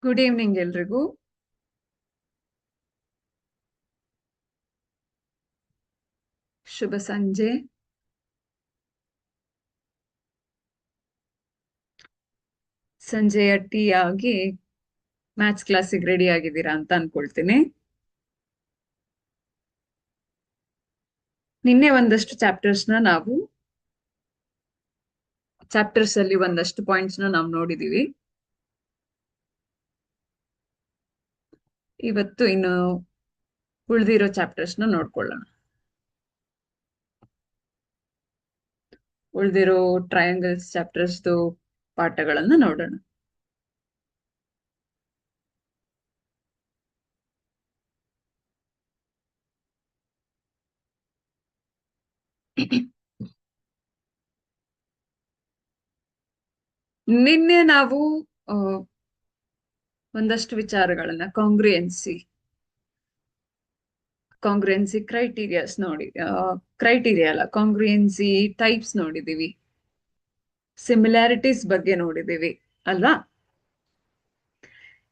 Good evening ಎಲ್ರಿಗೂ. ಶುಭ ಸಂಜೆ. ಸಂಜೆಯ ಟೀ ಆಗಿ ಮ್ಯಾಥ್ಸ್ ಕ್ಲಾಸಿಗೆ ರೆಡಿ ಆಗಿದ್ದೀರಾ ಅಂತ ಅನ್ಕೊಳ್ತೀನಿ. ನಿನ್ನೆ ಒಂದಷ್ಟು ಚಾಪ್ಟರ್ಸ್ ಅಲ್ಲಿ ಒಂದಷ್ಟು ಪಾಯಿಂಟ್ಸ್ ನಾವು ನೋಡಿದೀವಿ. ಇವತ್ತು ಇನ್ನು ಉಳಿದಿರೋ ಚಾಪ್ಟರ್ಸ್ ನೋಡ್ಕೊಳ್ಳೋಣ. ಉಳಿದಿರೋ ಟ್ರಯಾಂಗಲ್ಸ್ ಚಾಪ್ಟರ್ಸ್ ಪಾಠಗಳನ್ನ ನೋಡೋಣ. ನಿನ್ನೆ ನಾವು ಒಂದಷ್ಟು ವಿಚಾರಗಳನ್ನ ಕಾಂಗ್ರಿಯೆನ್ಸಿ ಕ್ರೈಟೀರಿಯಾಸ್ ಕ್ರೈಟೀರಿಯಾ ಅಲ್ಲ, ಕಾಂಗ್ರಿಯೆನ್ಸಿ ಟೈಪ್ಸ್ ನೋಡಿದೀವಿ, ಸಿಮಿಲಾರಿಟೀಸ್ ಬಗ್ಗೆ ನೋಡಿದೀವಿ ಅಲ್ವಾ.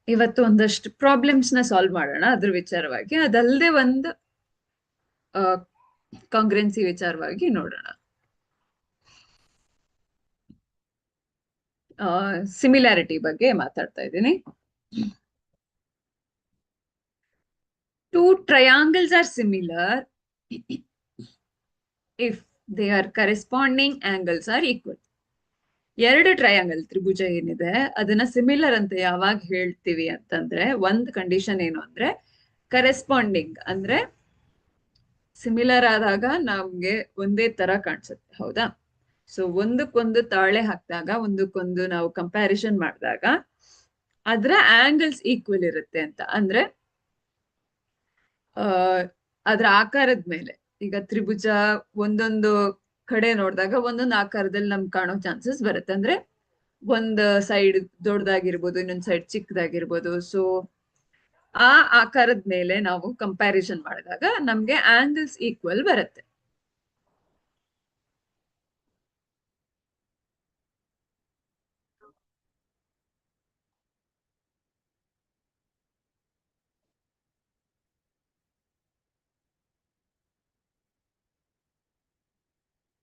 ಇವತ್ತು ಒಂದಷ್ಟು ಪ್ರಾಬ್ಲಮ್ಸ್ ನ ಸಾಲ್ವ್ ಮಾಡೋಣ ಅದ್ರ ವಿಚಾರವಾಗಿ. ಅದಲ್ಲದೆ ಒಂದು ಕಾಂಗ್ರೆನ್ಸಿ ವಿಚಾರವಾಗಿ ನೋಡೋಣ. ಸಿಮಿಲಾರಿಟಿ ಬಗ್ಗೆ ಮಾತಾಡ್ತಾ ಇದ್ದೀನಿ. Two triangles are similar if their corresponding angles are equal. ಎರಡು ಟ್ರಯಾಂಗಲ್ ತ್ರಿಭುಜ ಏನಿದೆ ಅದನ್ನ ಸಿಮಿಲರ್ ಅಂತ ಯಾವಾಗ ಹೇಳ್ತೀವಿ ಅಂತಂದ್ರೆ, ಒಂದು ಕಂಡೀಷನ್ ಏನು ಅಂದ್ರೆ ಕರೆಸ್ಪಾಂಡಿಂಗ್ ಅಂದ್ರೆ ಸಿಮಿಲರ್ ಆದಾಗ ನಮ್ಗೆ ಒಂದೇ ತರ ಕಾಣಿಸುತ್ತೆ, ಹೌದಾ. ಸೊ ಒಂದಕ್ಕೊಂದು ತಾಳೆ ಹಾಕಿದಾಗ, ಒಂದಕ್ಕೊಂದು ನಾವು ಕಂಪ್ಯಾರಿಸನ್ ಮಾಡಿದಾಗ ಅದ್ರ ಆಂಗಲ್ಸ್ ಈಕ್ವಲ್ ಇರುತ್ತೆ ಅಂತ. ಅಂದ್ರೆ ಅದ್ರ ಆಕಾರದ ಮೇಲೆ, ಈಗ ತ್ರಿಭುಜ ಒಂದೊಂದು ಕಡೆ ನೋಡಿದಾಗ ಒಂದೊಂದು ಆಕಾರದಲ್ಲಿ ನಮ್ಗೆ ಕಾಣೋ ಚಾನ್ಸಸ್ ಬರುತ್ತೆ. ಅಂದ್ರೆ ಒಂದ್ ಸೈಡ್ ದೊಡ್ಡದಾಗಿರ್ಬೋದು, ಇನ್ನೊಂದ್ ಸೈಡ್ ಚಿಕ್ಕದಾಗಿರ್ಬೋದು. ಸೊ ಆ ಆಕಾರದ ಮೇಲೆ ನಾವು ಕಂಪ್ಯಾರಿಸನ್ ಮಾಡಿದಾಗ ನಮ್ಗೆ ಆಂಗಲ್ಸ್ ಈಕ್ವಲ್ ಬರುತ್ತೆ.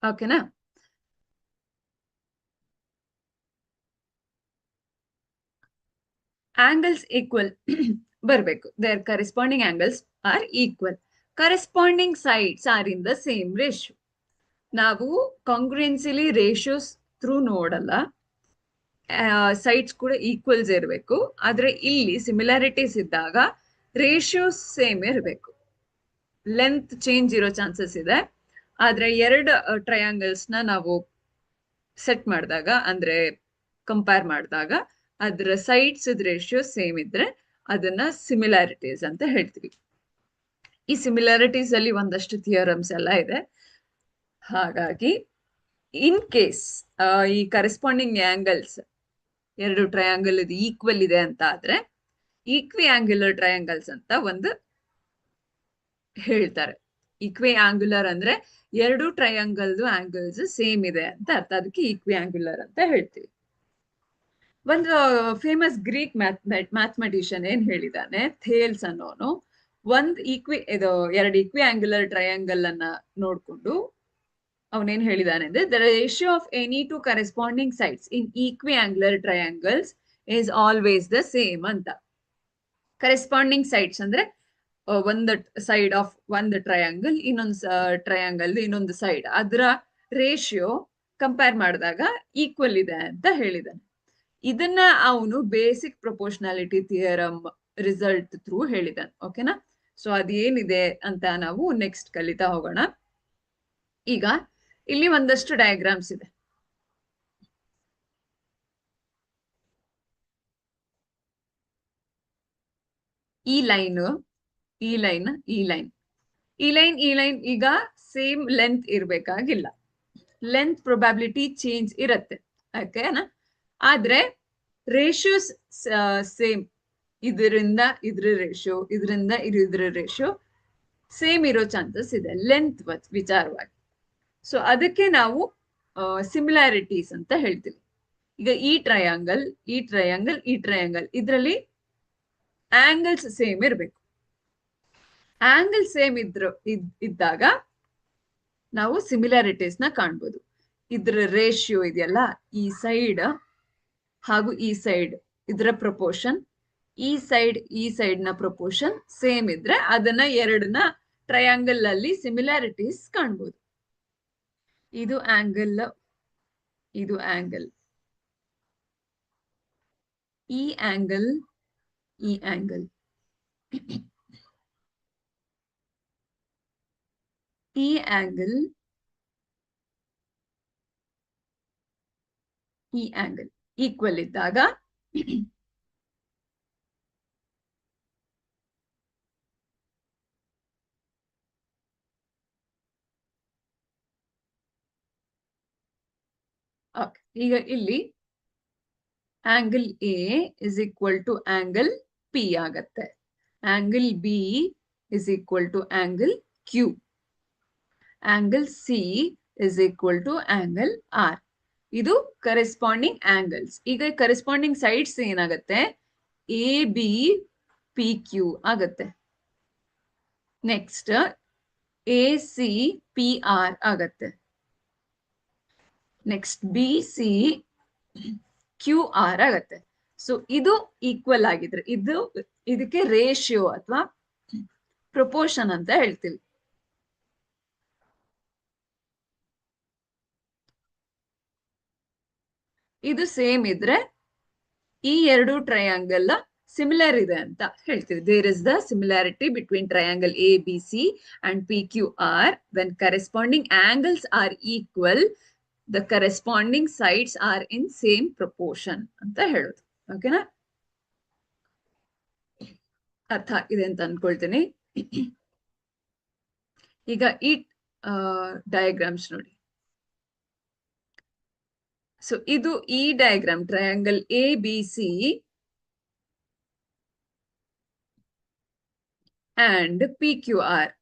ಓಕೆನಾ. ಆಂಗಲ್ಸ್ ಈಕ್ವಲ್ ಬರ್ಬೇಕು. There corresponding angles are equal. Corresponding sides are in the same ratio. ನಾವು ಕಾಂಗ್ರುಯೆನ್ಸಿಲಿ ರೇಷಿಯೋಸ್ ಥ್ರೂ ನೋಡಲ್ಲ, ಸೈಡ್ಸ್ ಕೂಡ ಈಕ್ವಲ್ಸ್ ಇರಬೇಕು. ಆದ್ರೆ ಇಲ್ಲಿ ಸಿಮಿಲಾರಿಟೀಸ್ ಇದ್ದಾಗ ರೇಷಿಯೋಸ್ ಸೇಮ್ ಇರಬೇಕು. ಲೆಂತ್ ಚೇಂಜ್ ಇರೋ ಚಾನ್ಸಸ್ ಇದೆ. ಆದ್ರೆ ಎರಡು ಟ್ರಯಾಂಗಲ್ಸ್ ನಾವು ಸೆಟ್ ಮಾಡಿದಾಗ, ಅಂದ್ರೆ ಕಂಪೇರ್ ಮಾಡಿದಾಗ ಅದ್ರ ಸೈಡ್ಸ್ ರೇಷಿಯೋ ಸೇಮ್ ಇದ್ರೆ ಅದನ್ನ ಸಿಮಿಲಾರಿಟೀಸ್ ಅಂತ ಹೇಳ್ತೀವಿ. ಈ ಸಿಮಿಲಾರಿಟೀಸ್ ಅಲ್ಲಿ ಒಂದಷ್ಟು ಥಿಯರಮ್ಸ್ ಎಲ್ಲ ಇದೆ. ಹಾಗಾಗಿ ಇನ್ ಕೇಸ್ ಈ ಕರೆಸ್ಪಾಂಡಿಂಗ್ ಆಂಗಲ್ಸ್ ಎರಡು ಟ್ರಯಾಂಗಲ್ ಈಕ್ವಲ್ ಇದೆ ಅಂತ ಆದ್ರೆ ಈಕ್ವಿ ಆಂಗ್ಯುಲರ್ ಟ್ರಯಾಂಗಲ್ಸ್ ಅಂತ ಒಂದು ಹೇಳ್ತಾರೆ. ಈಕ್ವಿ ಆಂಗ್ಯುಲರ್ ಅಂದ್ರೆ ಎರಡು ಟ್ರಯಾಂಗಲ್ ಆಂಗಲ್ಸ್ ಸೇಮ್ ಇದೆ ಅಂತ ಅರ್ಥ. ಅದಕ್ಕೆ ಈಕ್ವಿ ಆಂಗ್ಯುಲರ್ ಅಂತ ಹೇಳ್ತೀವಿ. ಒಂದು ಫೇಮಸ್ ಗ್ರೀಕ್ ಮ್ಯಾಥಮೆಟಿಷಿಯನ್ ಏನ್ ಹೇಳಿದಾನೆ, ಥೇಲ್ಸ್ ಅನ್ನೋನು, ಎರಡು ಈಕ್ವಿ ಆಂಗ್ಯುಲರ್ ಟ್ರಯಾಂಗಲ್ ಅನ್ನ ನೋಡ್ಕೊಂಡು ಅವನೇನ್ ಹೇಳಿದಾನೆ ಅಂದ್ರೆ, the ratio of any two corresponding sides in equiangular triangles is always the same ಅಂತ. ಕರೆಸ್ಪಾಂಡಿಂಗ್ ಸೈಡ್ಸ್ ಅಂದ್ರೆ ಒಂದು ಸೈಡ್ ಆಫ್ ಒಂದು ಟ್ರಯಾಂಗಲ್, ಇನ್ನೊಂದು ಸೈಡ್, ಅದರ ರೇಷಿಯೋ ಕಂಪೇರ್ ಮಾಡಿದಾಗ ಈಕ್ವಲ್ ಇದೆ ಅಂತ ಹೇಳಿದಾನೆ. ಇದನ್ನ ಅವನು basic proportionality theorem result through ಹೇಳಿದಾನೆ. ಓಕೆನಾ. ಸೊ ಅದೇನಿದೆ ಅಂತ ನಾವು ನೆಕ್ಸ್ಟ್ ಕಲಿತಾ ಹೋಗೋಣ. ಈಗ ಇಲ್ಲಿ ಒಂದಷ್ಟು ಡಯಾಗ್ರಾಮ್ಸ್ ಇದೆ. ಈ ಲೈನ್ ಈಗ ಸೇಮ್ ಲೆಂತ್ ಇರ್ಬೇಕಾಗಿಲ್ಲ. ಲೆಂತ್ ಪ್ರೊಬ್ಯಾಬಿಲಿಟಿ ಚೇಂಜ್ ಇರುತ್ತೆ, ಓಕೆನಾ. ಆದ್ರೆ ರೇಷಿಯೋಸ್ ಸೇಮ್. ಇದರಿಂದ ಇದ್ರ ರೇಷಿಯೋ, ಇದರಿಂದ ಇದ್ರ ರೇಷಿಯೋ ಸೇಮ್ ಇರೋ ಚಾನ್ಸಸ್ ಇದೆ ಲೆಂತ್ ವಿಚಾರವಾಗಿ. ಸೊ ಅದಕ್ಕೆ ನಾವು ಸಿಮಿಲಾರಿಟೀಸ್ ಅಂತ ಹೇಳ್ತೀವಿ. ಈಗ ಈ ಟ್ರಯಾಂಗಲ್ ಇದರಲ್ಲಿ ಆಂಗಲ್ಸ್ ಸೇಮ್ ಇರ್ಬೇಕು. ಆಂಗಲ್ ಸೇಮ್ ಇದ್ದಾಗ ನಾವು ಸಿಮಿಲಾರಿಟೀಸ್ ನ ಕಾಣ್ಬೋದು. ಇದ್ರ ರೇಷಿಯೋ ಇದೆಯಲ್ಲ, ಈ ಸೈಡ್ ಹಾಗೂ ಈ ಸೈಡ್ ಇದರ ಪ್ರಪೋರ್ಷನ್, ಈ ಸೈಡ್ ನ ಪ್ರಪೋರ್ಷನ್ ಸೇಮ್ ಇದ್ರೆ ಅದನ್ನ ಎರಡನ್ನ ಟ್ರಯಾಂಗಲ್ ಅಲ್ಲಿ ಸಿಮಿಲಾರಿಟೀಸ್ ಕಾಣ್ಬೋದು. ಇದು ಆಂಗಲ್, ಇದು ಆಂಗಲ್, ಈ ಆಂಗಲ್, ಈ ಆಂಗಲ್, ಈ ಆಂಗಲ್, ಈ ಆಂಗಲ್ ಈಕ್ವಲ್ ಇದ್ದಾಗ ಈಗ ಇಲ್ಲಿ angle A is equal to angle P ಆಗತ್ತೆ. Angle B is equal to angle Q. Angle C is equal to angle R. ಇದು ಕರೆಸ್ಪಾಂಡಿಂಗ್ ಆಂಗಲ್ಸ್. ಈಗ ಕರೆಸ್ಪಾಂಡಿಂಗ್ ಸೈಡ್ಸ್ ಏನಾಗತ್ತೆ? ಎ ಬಿ ಪಿ ಕ್ಯೂ ಆಗತ್ತೆ. Next A C P R ಆಗತ್ತೆ. Next B C Q R ಆಗತ್ತೆ. So ಇದು equal ಆಗಿದ್ರೆ ಇದಕ್ಕೆ ratio ಅಥವಾ ಪ್ರಪೋರ್ಷನ್ ಅಂತ ಹೇಳ್ತೀವಿ. ಇದು ಸೇಮ್ ಇದ್ರೆ ಈ ಎರಡು ಟ್ರಯಾಂಗಲ್ ಸಿಮಿಲರ್ ಇದೆ ಅಂತ ಹೇಳ್ತೀವಿ. There is the similarity between triangle A B C and P Q R when corresponding angles are equal, the corresponding sides are in same proportion ಅಂತ ಹೇಳೋದು. ಓಕೆನಾ? ಅರ್ಥ ಇದೆ ಅಂತ ಅನ್ಕೊಳ್ತೀನಿ. ಈಗ ಈ ಡಯಾಗ್ರಾಮ್ಸ್ ನೋಡಿ. ಸೊ ಇದು ಈ diagram triangle A B C and P Q R.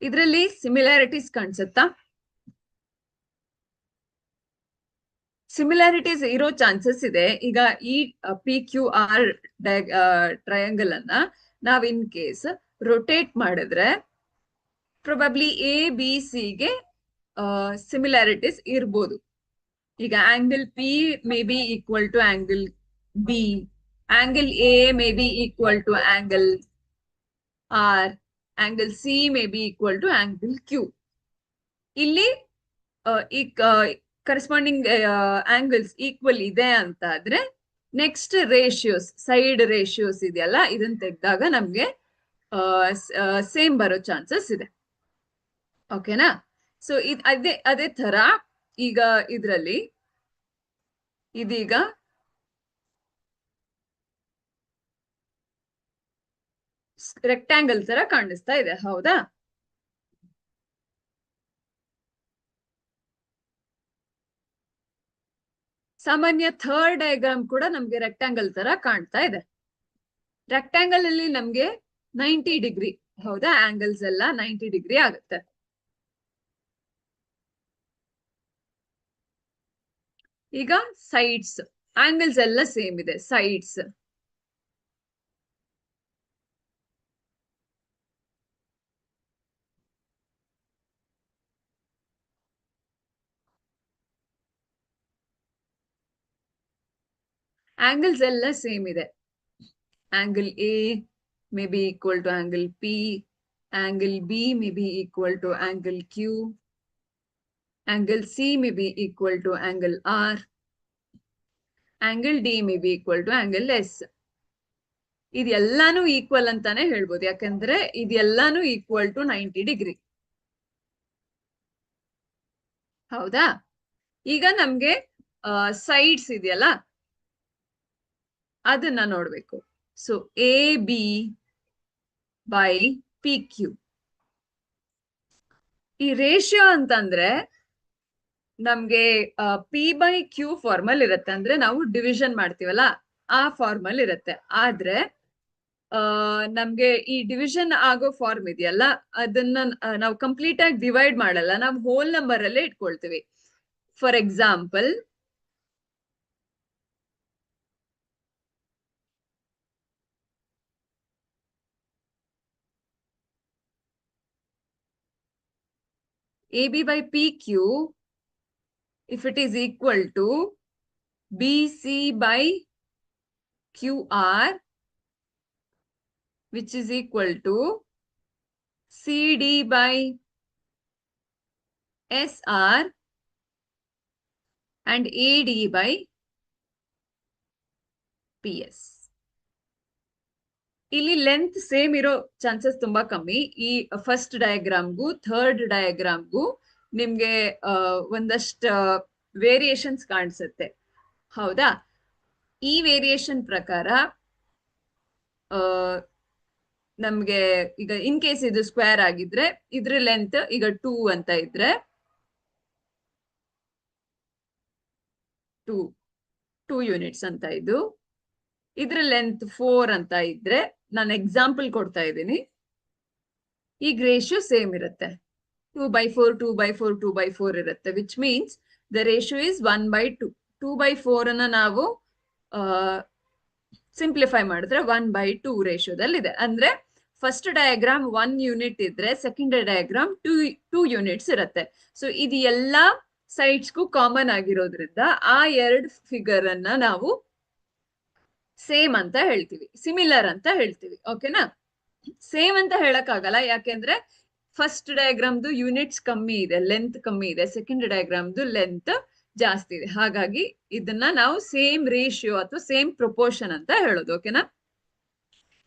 ಇದರಲ್ಲಿ ಸಿಮಿಲಾರಿಟೀಸ್ ಕಾಣಿಸುತ್ತಾ? ಸಿಮಿಲಾರಿಟೀಸ್ ಇರೋ ಚಾನ್ಸಸ್ ಇದೆ. ಈಗ ಈ ಪಿ ಕ್ಯೂ ಆರ್ ಟ್ರಯಾಂಗಲ್ ಅನ್ನ ನಾವ್ ಇನ್ ಕೇಸ್ ರೊಟೇಟ್ ಮಾಡಿದ್ರೆ ಪ್ರೊಬಬ್ಲಿ ಎ ಬಿ ಸಿ ಗೆ ಸಿಮಿಲಾರಿಟೀಸ್ ಇರ್ಬೋದು. ಈಗ angle P may be equal to angle B, angle A may be equal to angle R, angle C may be equal to angle Q. ಇಲ್ಲಿ ಈ corresponding angles equal ಇದೆ ಅಂತ ಆದ್ರೆ next ratios, side ratios ಇದೆಯಲ್ಲ, ಇದನ್ನ ತೆಗೆದಾಗ ನಮ್ಗೆ same ಬರೋ ಚಾನ್ಸಸ್ ಇದೆ. ಓಕೆನಾ? ಸೊ ಅದೇ ತರ ಈಗ ಇದ್ರಲ್ಲಿ ಇದೀಗ ರೆಕ್ಟಾಂಗಲ್ ತರ ಕಾಣಿಸ್ತಾ ಇದೆ, ಹೌದಾ? ಸಾಮಾನ್ಯ ಥರ್ಡ್ ಡಯಾಗ್ರಾಮ್ ಕೂಡ ನಮ್ಗೆ ರೆಕ್ಟಾಂಗಲ್ ತರ ಕಾಣ್ತಾ ಇದೆ. ರೆಕ್ಟಾಂಗಲ್ ಅಲ್ಲಿ ನಮ್ಗೆ 90 ಡಿಗ್ರಿ, ಹೌದಾ? ಆಂಗಲ್ಸ್ ಎಲ್ಲ 90 ಡಿಗ್ರಿ ಆಗುತ್ತೆ. ಈಗ ಸೈಡ್ಸ್ ಆಂಗಲ್ಸ್ ಎಲ್ಲ ಸೇಮ್ ಇದೆ. ಸೈಡ್ಸ್ ಆಂಗಲ್ಸ್ ಎಲ್ಲ ಸೇಮ್ ಇದೆ. Angle A may be equal to angle P, angle B may be equal to angle Q, angle C may be equal to angle R, angle D may be equal to angle S. ಇದೆಲ್ಲಾನು equal ಅಂತಾನೆ ಹೇಳ್ಬೋದು, ಯಾಕಂದ್ರೆ ಇದೆಲ್ಲಾನು equal to 90 degree, ಹೌದಾ? ಈಗ ನಮ್ಗೆ sides ಇದೆಯಲ್ಲ ಅದನ್ನ ನೋಡ್ಬೇಕು. So A B by P Q, ಈ ರೇಷಿಯೋ ಅಂತಂದ್ರೆ ನಮ್ಗೆ ಪಿ ಬೈ ಕ್ಯೂ ಫಾರ್ಮಲ್ ಇರುತ್ತೆ. ಅಂದ್ರೆ ನಾವು ಡಿವಿಷನ್ ಮಾಡ್ತೀವಲ್ಲ ಆ ಫಾರ್ಮಲ್ ಇರುತ್ತೆ. ಆದ್ರೆ ನಮ್ಗೆ ಈ ಡಿವಿಷನ್ ಆಗೋ ಫಾರ್ಮ್ ಇದೆಯಲ್ಲ ಅದನ್ನ ನಾವು ಕಂಪ್ಲೀಟ್ ಆಗಿ ಡಿವೈಡ್ ಮಾಡಲ್ಲ, ನಾವು ಹೋಲ್ ನಂಬರ್ ಅಲ್ಲೇ ಇಟ್ಕೊಳ್ತೀವಿ. For example AB by PQ, if it is equal to BC by QR, which is equal to CD by SR and AD by PS. ಇಲ್ಲಿ ಲೆಂತ್ ಸೇಮ್ ಇರೋ ಚಾನ್ಸಸ್ ತುಂಬಾ ಕಮ್ಮಿ. ಈ ಫಸ್ಟ್ ಡಯಾಗ್ರಾಮ್ಗೂ ಥರ್ಡ್ ಡಯಾಗ್ರಾಮ್ಗೂ ನಿಮ್ಗೆ ಒಂದಷ್ಟು variations ಕಾಣಿಸುತ್ತೆ, ಹೌದಾ? ಈ ವೇರಿಯೇಷನ್ ಪ್ರಕಾರ ನಮ್ಗೆ ಈಗ ಇನ್ ಕೇಸ್ ಇದು ಸ್ಕ್ವೇರ್ ಆಗಿದ್ರೆ ಇದ್ರ ಲೆಂತ್ ಈಗ 2 ಅಂತ ಇದ್ರೆ 2 ಯೂನಿಟ್ಸ್ ಅಂತ ಇದು. ಇದ್ರ ಲೆಂತ್ 4 ಅಂತ ಇದ್ರೆ, ನಾನು ಎಕ್ಸಾಂಪಲ್ ಕೊಡ್ತಾ ಇದ್ದೀನಿ, ಈಗ ರೇಷಿಯೋ ಸೇಮ್ ಇರುತ್ತೆ. 2/4 2/4 2/4 ಇರುತ್ತೆ, which means the ratio is 1/2. 2/4 ಅನ್ನ ನಾವು ಸಿಂಪ್ಲಿಫೈ ಮಾಡಿದ್ರೆ 1/2 ರೇಷಿಯೋದಲ್ಲಿ ಇದೆ. ಅಂದ್ರೆ ಫಸ್ಟ್ ಡಯಾಗ್ರಾಮ್ 1 ಯೂನಿಟ್ ಇದ್ರೆ ಸೆಕೆಂಡ್ ಡಯಾಗ್ರಾಮ್ 2 ಯೂನಿಟ್ಸ್ ಇರುತ್ತೆ. ಸೊ ಇದು ಎಲ್ಲಾ ಸೈಡ್ಸ್ಗೂ ಕಾಮನ್ ಆಗಿರೋದ್ರಿಂದ ಆ ಎರಡು ಫಿಗರ್ ಅನ್ನ ನಾವು ಸೇಮ್ ಅಂತ ಹೇಳ್ತೀವಿ, ಸಿಮಿಲರ್ ಅಂತ ಹೇಳ್ತೀವಿ. ಓಕೆನಾ? ಸೇಮ್ ಅಂತ ಹೇಳಕ್ಕಾಗಲ್ಲ, ಯಾಕೆಂದ್ರೆ ಫಸ್ಟ್ ಡಯಾಗ್ರಾಮ್ದು ಯೂನಿಟ್ಸ್ ಕಮ್ಮಿ ಇದೆ, ಲೆಂತ್ ಕಮ್ಮಿ ಇದೆ. ಸೆಕೆಂಡ್ ಡಯಾಗ್ರಾಮ್ದು ಲೆಂತ್ ಜಾಸ್ತಿ ಇದೆ. ಹಾಗಾಗಿ ಇದನ್ನ ನಾವು ಸೇಮ್ ರೇಷಿಯೋ ಅಥವಾ ಸೇಮ್ ಪ್ರೊಪೋರ್ಷನ್ ಅಂತ ಹೇಳೋದು. ಓಕೆನಾ?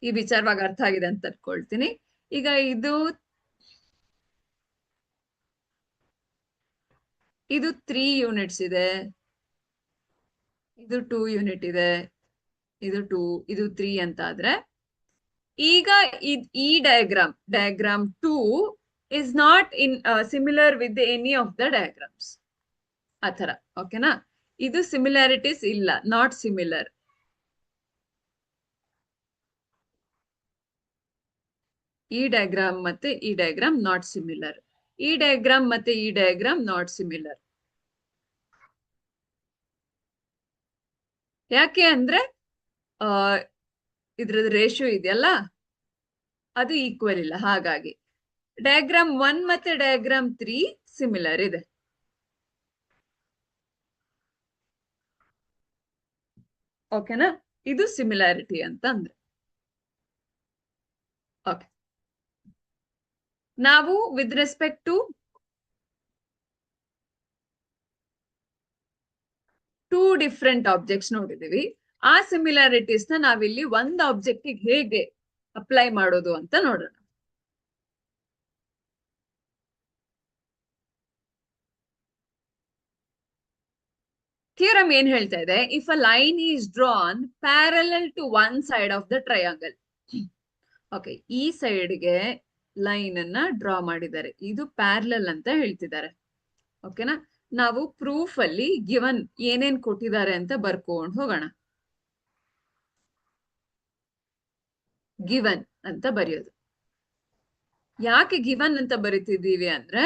ಈ ವಿಚಾರವಾಗಿ ಅರ್ಥ ಆಗಿದೆ ಅಂತ ಅನ್ಕೊಳ್ತೀನಿ. ಈಗ ಇದು 3 ಯೂನಿಟ್ಸ್ ಇದೆ, ಇದು 2 ಯೂನಿಟ್ ಇದೆ, ಇದು 2, ಇದು 3 ಅಂತ ಆದ್ರೆ ಈಗ ಈ diagram 2 is not in similar with any of the diagrams. ಆತರ. ಓಕೆನಾ? ಇದು ಸಿಮಿಲಾರಿಟೀಸ್ ಇಲ್ಲ, ನಾಟ್ ಸಿಮಿಲರ್. ಈ ಡಯಾಗ್ರಾಮ್ ಮತ್ತೆ ಈ ಡಯಾಗ್ರಾಮ್ ನಾಟ್ ಸಿಮಿಲರ್. ಈ ಡಯಾಗ್ರಾಮ್ ಮತ್ತೆ ಈ ಡಯಾಗ್ರಾಮ್ ನಾಟ್ ಸಿಮಿಲರ್. ಯಾಕೆ ಅಂದ್ರೆ ಇದ್ರದ್ದು ರೇಷಿಯೋ ಇದೆಯಲ್ಲ, ಅದು ಈಕ್ವಲ್ ಇಲ್ಲ. ಹಾಗಾಗಿ ಡಯಾಗ್ರಾಮ್ 1 ಮತ್ತೆ ಡಯಾಗ್ರಾಮ್ 3 ಸಿಮಿಲರ್ ಇದೆ. ಓಕೆನಾ? ಇದು ಸಿಮಿಲಾರಿಟಿ ಅಂತ ಅಂದ್ರೆ. ಓಕೆ, ನಾವು with respect to 2 different objects ನೋಡಿದೀವಿ. ಆ ಸಿಮಿಲಾರಿಟೀಸ್ ನ ನಾವಿಲ್ಲಿ ಒಂದು ಆಬ್ಜೆಕ್ಟ್ ಹೇಗೆ ಅಪ್ಲೈ ಮಾಡೋದು ಅಂತ ನೋಡೋಣ. ಥಿಯರಮ್ ಏನ್ ಹೇಳ್ತಾ ಇದೆ? If a line is drawn parallel to one side of the triangle. Okay, ಈ ಸೈಡ್ಗೆ ಲೈನ್ ಅನ್ನ ಡ್ರಾ ಮಾಡಿದ್ದಾರೆ, ಇದು ಪ್ಯಾರಲಲ್ ಅಂತ ಹೇಳ್ತಿದ್ದಾರೆ. ಓಕೆನಾ? ನಾವು ಪ್ರೂಫ್ ಅಲ್ಲಿ ಗಿವನ್ ಏನೇನ್ ಕೊಟ್ಟಿದ್ದಾರೆ ಅಂತ ಬರ್ಕೊಂಡು ಹೋಗೋಣ. ಗಿವನ್ ಅಂತ ಬರೆಯೋದು. ಯಾಕೆ ಗಿವನ್ ಅಂತ ಬರಿತಿದ್ದೀವಿ ಅಂದ್ರೆ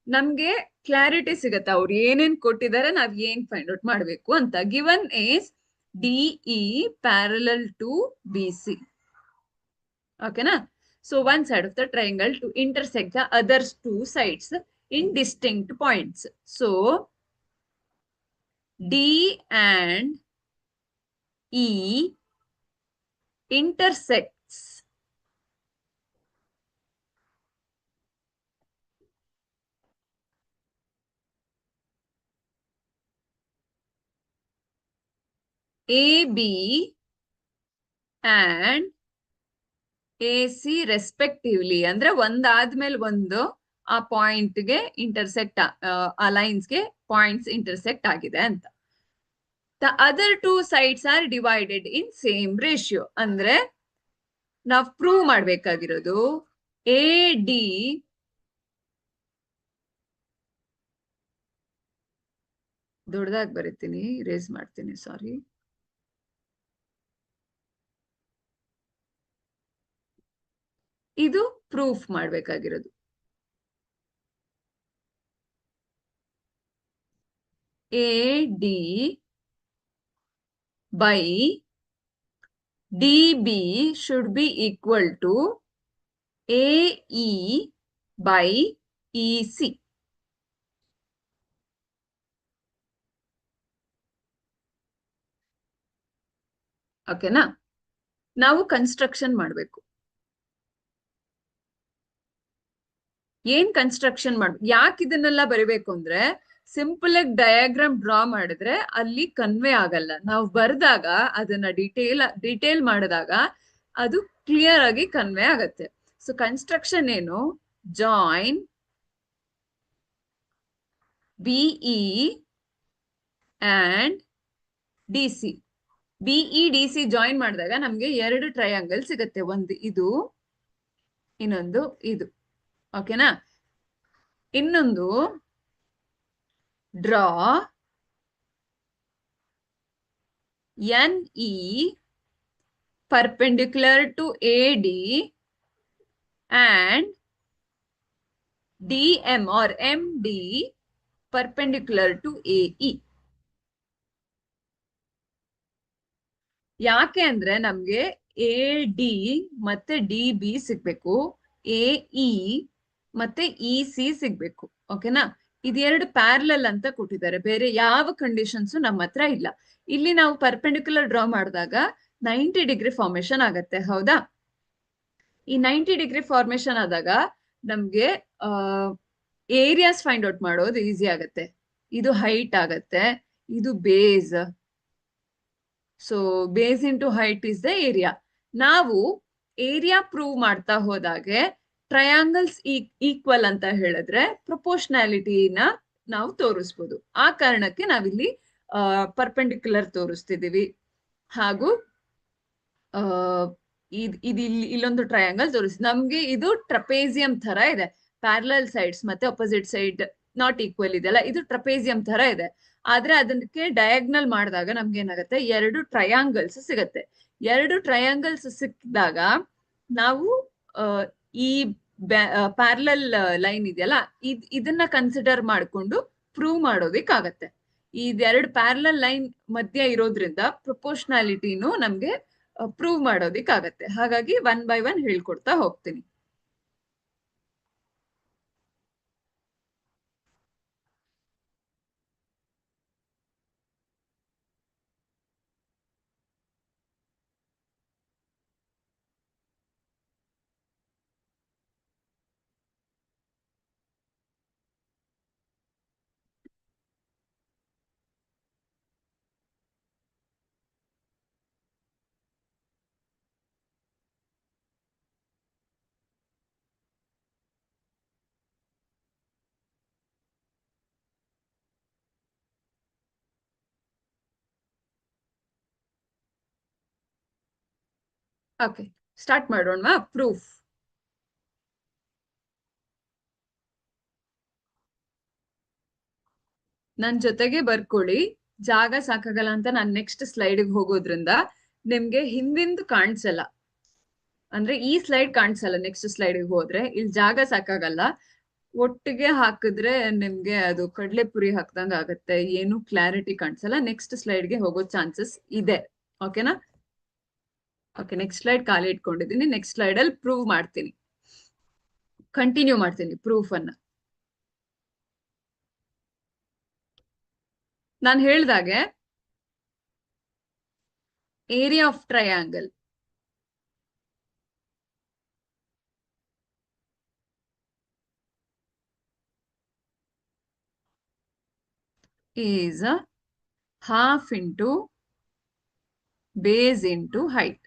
ನಮ್ಗೆ ಕ್ಲಾರಿಟಿ ಸಿಗತ್ತೆ ಅವ್ರು ಏನೇನ್ ಕೊಟ್ಟಿದ್ದಾರೆ, ನಾವ್ ಏನ್ ಫೈಂಡ್ ಔಟ್ ಮಾಡ್ಬೇಕು ಅಂತ. Given is DE parallel to BC. ಓಕೆನಾ? So one side of the triangle to intersect the other 2 sides in distinct points. So D and E intersects AB and AC respectively. ಅಂದ್ರೆ ಒಂದಾದ್ಮೇಲೆ ಒಂದು ಆ ಪಾಯಿಂಟ್ಗೆ intersect, ಆ ಲೈನ್ಸ್ಗೆ points intersect ಆಗಿದೆ ಅಂತ. The other 2 sides are divided in same ratio. ಅಂದ್ರೆ ನಾವು prove ಮಾಡ್ಬೇಕಾಗಿರೋದು AD ದೊಡ್ಡದಾಗಿ ಬರೀತೀನಿ, ರೇಸ್ ಮಾಡ್ತೀನಿ, ಸಾರಿ. ಇದು proof ಮಾಡ್ಬೇಕಾಗಿರೋದು. AD by DB should be equal to AE by EC. ಓಕೆನಾ? ನಾವು ಕನ್ಸ್ಟ್ರಕ್ಷನ್ ಮಾಡಬೇಕು. ಏನ್ ಕನ್ಸ್ಟ್ರಕ್ಷನ್ ಮಾಡ್ಬೇಕು, ಯಾಕೆ ಇದನ್ನೆಲ್ಲ ಬರಿಬೇಕು ಅಂದ್ರೆ, ಸಿಂಪಲ್ ಆಗಿ ಡಯಾಗ್ರಾಮ್ ಡ್ರಾ ಮಾಡಿದ್ರೆ ಅಲ್ಲಿ ಕನ್ವೆ ಆಗಲ್ಲ. ನಾವು ಬರ್ದಾಗ ಅದನ್ನ ಡಿಟೇಲ್ ಮಾಡಿದಾಗ ಅದು ಕ್ಲಿಯರ್ ಆಗಿ ಕನ್ವೆ ಆಗತ್ತೆ. ಸೊ ಕನ್ಸ್ಟ್ರಕ್ಷನ್ ಏನು? Join BE and DC. BE DC join ಮಾಡಿದಾಗ ನಮ್ಗೆ ಎರಡು ಟ್ರಯಾಂಗಲ್ ಸಿಗತ್ತೆ. ಒಂದು ಇದು, ಇನ್ನೊಂದು ಇದು. ಓಕೆನಾ? ಇನ್ನೊಂದು draw NE perpendicular to AD and DM or MD perpendicular to AE. ಯಾಕೆ ಅಂದ್ರೆ ನಮ್ಗೆ AD ಮತ್ತೆ DB ಸಿಗ್ಬೇಕು, AE ಮತ್ತೆ EC ಸಿಗ್ಬೇಕು. ಓಕೆನಾ? ಇದೆರಡು ಪ್ಯಾರಲಲ್ ಅಂತ ಕೊಟ್ಟಿದ್ದಾರೆ, ಬೇರೆ ಯಾವ ಕಂಡೀಷನ್ಸ್ ನಮ್ಮ ಹತ್ರ ಇಲ್ಲ. ಇಲ್ಲಿ ನಾವು ಪರ್ಪೆಂಡಿಕ್ಯುಲರ್ ಡ್ರಾ ಮಾಡಿದಾಗ 90 ಡಿಗ್ರಿ ಫಾರ್ಮೇಶನ್ ಆಗತ್ತೆ. ಹೌದಾ? ಈ 90 ಡಿಗ್ರಿ ಫಾರ್ಮೇಶನ್ ಆದಾಗ ನಮ್ಗೆ ಏರಿಯಾಸ್ ಫೈಂಡ್ ಔಟ್ ಮಾಡೋದು ಈಸಿ ಆಗತ್ತೆ. ಇದು ಹೈಟ್ ಆಗತ್ತೆ, ಇದು base. So base into height is the area. ನಾವು ಏರಿಯಾ ಪ್ರೂವ್ ಮಾಡ್ತಾ ಹೋದಾಗೆ ಟ್ರಯಾಂಗಲ್ಸ್ ಈಕ್ವಲ್ ಅಂತ ಹೇಳಿದ್ರೆ ಪ್ರೊಪೋರ್ಷನಾಲಿಟಿನ ನಾವು ತೋರಿಸ್ಬೋದು. ಆ ಕಾರಣಕ್ಕೆ ನಾವಿಲ್ಲಿ ಪರ್ಪೆಂಡಿಕ್ಯುಲರ್ ತೋರಿಸ್ತಿದೀವಿ. ಹಾಗೂ ಇದು ಇಲ್ಲೊಂದು ಟ್ರಯಾಂಗಲ್ ತೋರಿಸ್. ನಮ್ಗೆ ಇದು ಟ್ರಪೇಸಿಯಂ ತರ ಇದೆ. ಪ್ಯಾರಲಲ್ ಸೈಡ್ಸ್ ಮತ್ತೆ ಅಪೋಸಿಟ್ ಸೈಡ್ ನಾಟ್ ಈಕ್ವಲ್ ಇದೆಯಲ್ಲ, ಇದು ಟ್ರಪೇಸಿಯಂ ತರ ಇದೆ. ಆದ್ರೆ ಅದಕ್ಕೆ ಡಯಾಗ್ನಲ್ ಮಾಡಿದಾಗ ನಮ್ಗೆ ಏನಾಗುತ್ತೆ, ಎರಡು ಟ್ರಯಾಂಗಲ್ಸ್ ಸಿಗತ್ತೆ. ಎರಡು ಟ್ರಯಾಂಗಲ್ಸ್ ಸಿಕ್ಕಿದಾಗ ನಾವು ಈ ಪ್ಯಾರಲಲ್ ಲೈನ್ ಇದೆಯಲ್ಲ, ಇದನ್ನ ಕನ್ಸಿಡರ್ ಮಾಡಿಕೊಂಡು ಪ್ರೂವ್ ಮಾಡೋದಿಕ್ಕಾಗತ್ತೆ. ಇದೆರಡು ಪ್ಯಾರಲಲ್ ಲೈನ್ ಮಧ್ಯ ಇರೋದ್ರಿಂದ ಪ್ರೊಪೋರ್ಷನಾಲಿಟಿನೂ ನಮ್ಗೆ ಪ್ರೂವ್ ಮಾಡೋದಿಕ್ಕಾಗತ್ತೆ. ಹಾಗಾಗಿ 1 by 1 ಹೇಳ್ಕೊಡ್ತಾ ಹೋಗ್ತೀನಿ. ಓಕೆ, ಸ್ಟಾರ್ಟ್ ಮಾಡೋಣ. ಪ್ರೂಫ್. ನನ್ ಜೊತೆಗೆ ಬರ್ಕೊಳ್ಳಿ. ಜಾಗ ಸಾಕಾಗಲ್ಲ ಅಂತ ನಾನು ನೆಕ್ಸ್ಟ್ ಸ್ಲೈಡ್ಗೆ ಹೋಗೋದ್ರಿಂದ ನಿಮ್ಗೆ ಹಿಂದಿಂದು ಕಾಣಿಸಲ್ಲ. ಅಂದ್ರೆ ಈ ಸ್ಲೈಡ್ ಕಾಣಿಸಲ್ಲ. ನೆಕ್ಸ್ಟ್ ಸ್ಲೈಡ್ಗೆ ಹೋದ್ರೆ ಇಲ್ಲಿ ಜಾಗ ಸಾಕಾಗಲ್ಲ. ಒಟ್ಟಿಗೆ ಹಾಕಿದ್ರೆ ನಿಮ್ಗೆ ಅದು ಕಡ್ಲೆಪುರಿ ಹಾಕ್ದಂಗ ಆಗತ್ತೆ, ಏನು ಕ್ಲಾರಿಟಿ ಕಾಣಿಸಲ್ಲ. ನೆಕ್ಸ್ಟ್ ಸ್ಲೈಡ್ಗೆ ಹೋಗೋ ಚಾನ್ಸಸ್ ಇದೆ. ಓಕೆನಾ? ಓಕೆ, ನೆಕ್ಸ್ಟ್ ಸ್ಲೈಡ್ ಖಾಲಿ ಇಟ್ಕೊಂಡಿದ್ದೀನಿ. ನೆಕ್ಸ್ಟ್ ಸ್ಲೈಡ್ ಅಲ್ಲಿ ಪ್ರೂವ್ ಮಾಡ್ತೀನಿ, ಕಂಟಿನ್ಯೂ ಮಾಡ್ತೀನಿ ಪ್ರೂಫ್ ಅನ್ನ. ನಾನು ಹೇಳ್ದಾಗೆ area of triangle is half into base into height.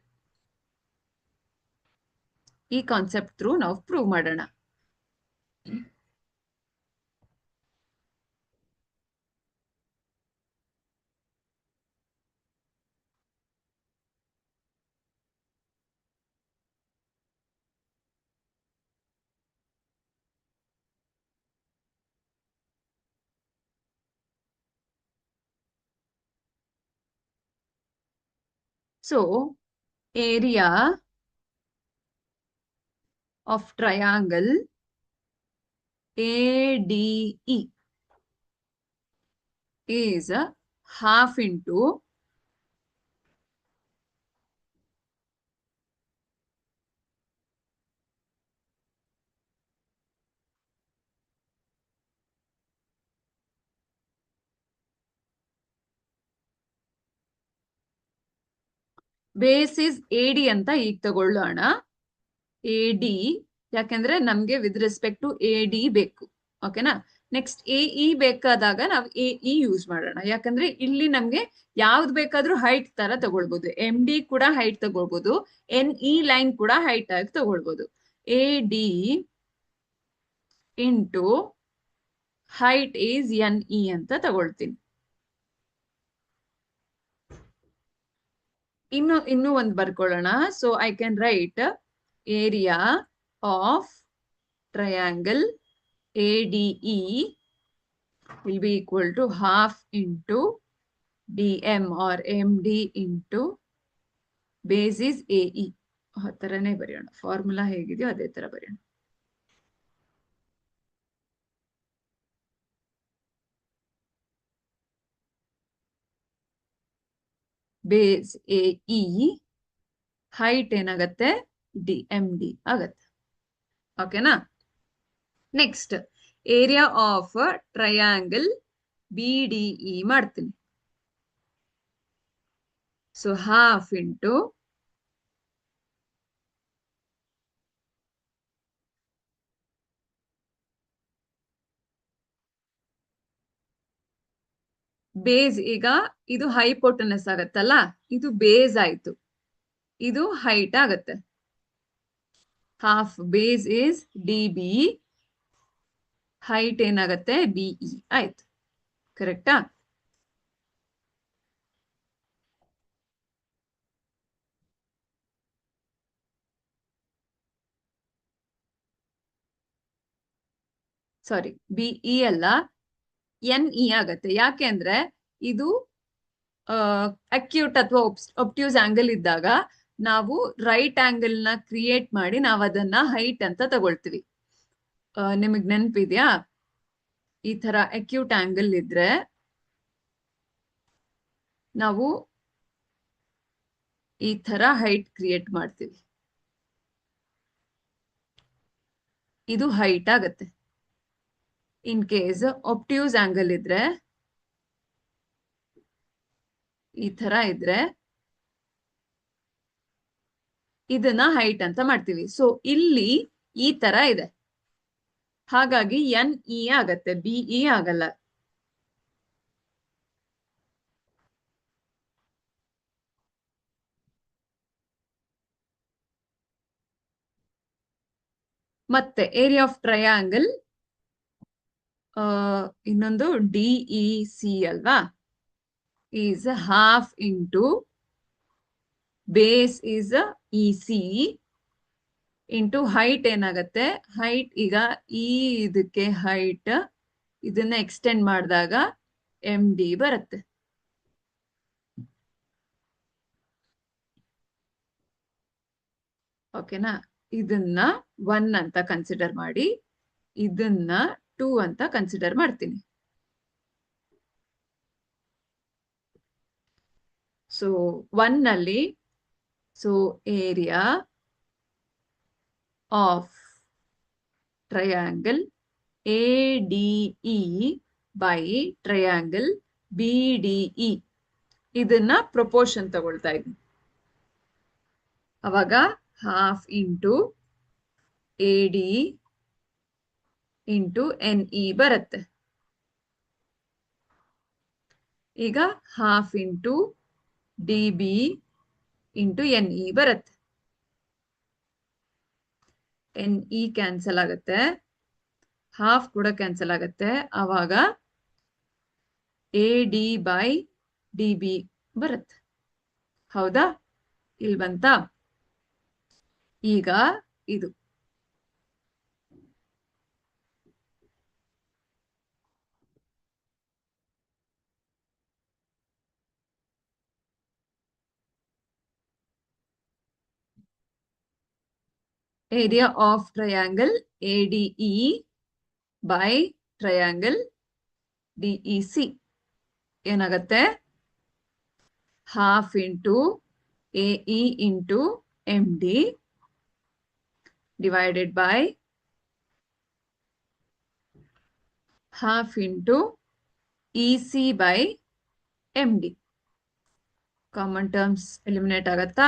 ಈ ಕಾನ್ಸೆಪ್ಟ್ ಥ್ರೂ ನಾವು ಪ್ರೂವ್ ಮಾಡೋಣ. So area of triangle ADE is half into base is AD ಅಂತ ಈಗ ತಗೊಳ್ಳೋಣ. AD, ಯಾಕೆಂದ್ರೆ ನಮ್ಗೆ ವಿತ್ ರೆಸ್ಪೆಕ್ಟ್ ಟು AD ಬೇಕು. ಓಕೆನಾ. ನೆಕ್ಸ್ಟ್ AE ಬೇಕಾದಾಗ ನಾವು AE ಯೂಸ್ ಮಾಡೋಣ. ಯಾಕಂದ್ರೆ ಇಲ್ಲಿ ನಮ್ಗೆ ಯಾವ್ದು ಬೇಕಾದ್ರೂ ಹೈಟ್ ತರ ತಗೊಳ್ಬಹುದು. MD ಕೂಡ ಹೈಟ್ ತಗೊಳ್ಬಹುದು, NE ಲೈನ್ ಕೂಡ ಹೈಟ್ ಆಗಿ ತಗೊಳ್ಬಹುದು. AD into height is NE ಅಂತ ತಗೊಳ್ತೀನಿ. ಇನ್ನು ಒಂದು ಬರ್ಕೊಳ್ಳೋಣ. So I can write area of triangle ADE will be equal to half into DM or MD into base is AE. ಆ ತರನೇ ಬರೆಯೋಣ. ಫಾರ್ಮುಲಾ ಹೇಗಿದೆಯೋ ಅದೇ ತರ ಬರೆಯೋಣ. ಬೇಸ್ AE, ಹೈಟ್ ಏನಾಗತ್ತೆ MD ಆಗತ್ತೆ. ಓಕೆನಾ. Next area of triangle BDE ಮಾಡ್ತೀನಿ. So half into base. ಈಗ ಇದು ಹೈಪೋಟನಸ್ ಆಗತ್ತಲ್ಲ, ಇದು ಬೇಸ್ ಆಯ್ತು, ಇದು ಹೈಟ್ ಆಗತ್ತೆ. Half base is DB, height ಏನಾಗತ್ತೆ BE ಆಯ್ತು. ಕರೆಕ್ಟಾ. ಸಾರಿ, BE ಅಲ್ಲ, NE ಆಗತ್ತೆ. ಯಾಕೆ ಅಂದ್ರೆ ಇದು ಅಕ್ಯೂಟ್ ಅಥವಾ ಒಬ್ಟ್ಯೂಸ್ ಆಂಗಲ್ ಇದ್ದಾಗ ನಾವು ರೈಟ್ ಆಂಗಲ್ ನ ಕ್ರಿಯೇಟ್ ಮಾಡಿ ನಾವು ಅದನ್ನ ಹೈಟ್ ಅಂತ ತಗೊಳ್ತೀವಿ. ನಿಮಗ್ ನೆನಪಿದ್ಯಾ? ಈ ತರ ಅಕ್ಯೂಟ್ ಆಂಗಲ್ ಇದ್ರೆ ನಾವು ಈ ತರ ಹೈಟ್ ಕ್ರಿಯೇಟ್ ಮಾಡ್ತೀವಿ. ಇದು ಹೈಟ್ ಆಗತ್ತೆ. ಇನ್ ಕೇಸ್ ಒಬ್ಟ್ಯೂಸ್ ಆಂಗಲ್ ಇದ್ರೆ, ಈ ತರ ಇದ್ರೆ ಇದನ್ನ ಹೈಟ್ ಅಂತ ಮಾಡ್ತೀವಿ. ಸೊ ಇಲ್ಲಿ ಈ ತರ ಇದೆ, ಹಾಗಾಗಿ NE ಆಗತ್ತೆ, BE ಆಗಲ್ಲ. ಮತ್ತೆ ಏರಿಯಾ ಆಫ್ ಟ್ರಯಾಂಗಲ್ ಇನ್ನೊಂದು DEC ಅಲ್ವಾ, is half into base is EC into height ಏನಾಗತ್ತೆ, ಹೈಟ್ ಈಗ ಇದಕ್ಕೆ ಹೈಟ್, ಇದನ್ನ ಎಕ್ಸ್ಟೆಂಡ್ ಮಾಡಿದಾಗ MD ಬರುತ್ತೆ. ಓಕೆನಾ. ಇದನ್ನ 1 ಅಂತ ಕನ್ಸಿಡರ್ ಮಾಡಿ, ಇದನ್ನ 2 ಅಂತ ಕನ್ಸಿಡರ್ ಮಾಡ್ತೀನಿ. ಸೊ 1 ನಲ್ಲಿ, so area of triangle ADE by triangle BDE, ಇದನ್ನ ಪ್ರಪೋರ್ಷನ್ ತಗೊಳ್ತಾ ಇದ್ದೀನಿ. ಅವಾಗ half into AD into NE ಬರುತ್ತೆ. ಈಗ half into DB into NE ಬರುತ್ತೆ. NE ಕ್ಯಾನ್ಸಲ್ ಆಗತ್ತೆ, ಹಾಫ್ ಕೂಡ ಕ್ಯಾನ್ಸಲ್ ಆಗತ್ತೆ. ಆವಾಗ AD ಬೈ DB ಬರುತ್ತೆ. ಹೌದಾ? ಇಲ್ಲಿ ಬಂತ. ಈಗ ಇದು area of triangle ADE by triangle DEC ಏನಾಗತ್ತೆ, half into AE into MD divided by half into EC by MD. Common terms eliminate ಆಗತ್ತಾ?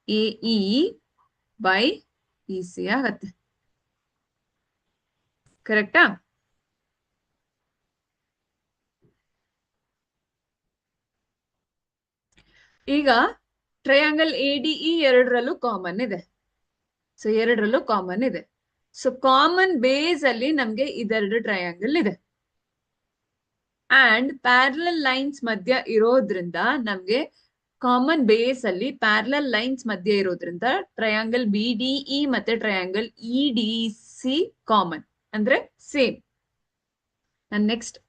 A E by E C ಆಗತ್ತೆ. ಕರೆಕ್ಟಾ? ಈಗ ಟ್ರಯಾಂಗಲ್ ಎ ಡಿ ಇ ಎರಡರಲ್ಲೂ common ಇದೆ. So ಎರಡರಲ್ಲೂ common ಇದೆ. So common base ಅಲ್ಲಿ ನಮ್ಗೆ ಇದೆರಡು ಟ್ರಯಾಂಗಲ್ ಇದೆ. ಅಂಡ್ ಪ್ಯಾರಲಲ್ ಲೈನ್ಸ್ ಮಧ್ಯ ಇರೋದ್ರಿಂದ ನಮ್ಗೆ ಕಾಮನ್ ಬೇಸ್ ಅಲ್ಲಿ ಪ್ಯಾರಲಲ್ ಲೈನ್ಸ್ ಮಧ್ಯ ಇರೋದ್ರಿಂದ ಟ್ರಯಾಂಗಲ್ ಬಿ ಡಿ ಇ ಮತ್ತೆ triangle E D C common ಅಂದ್ರೆ ಸೇಮ್. ನಾನು ನೆಕ್ಸ್ಟ್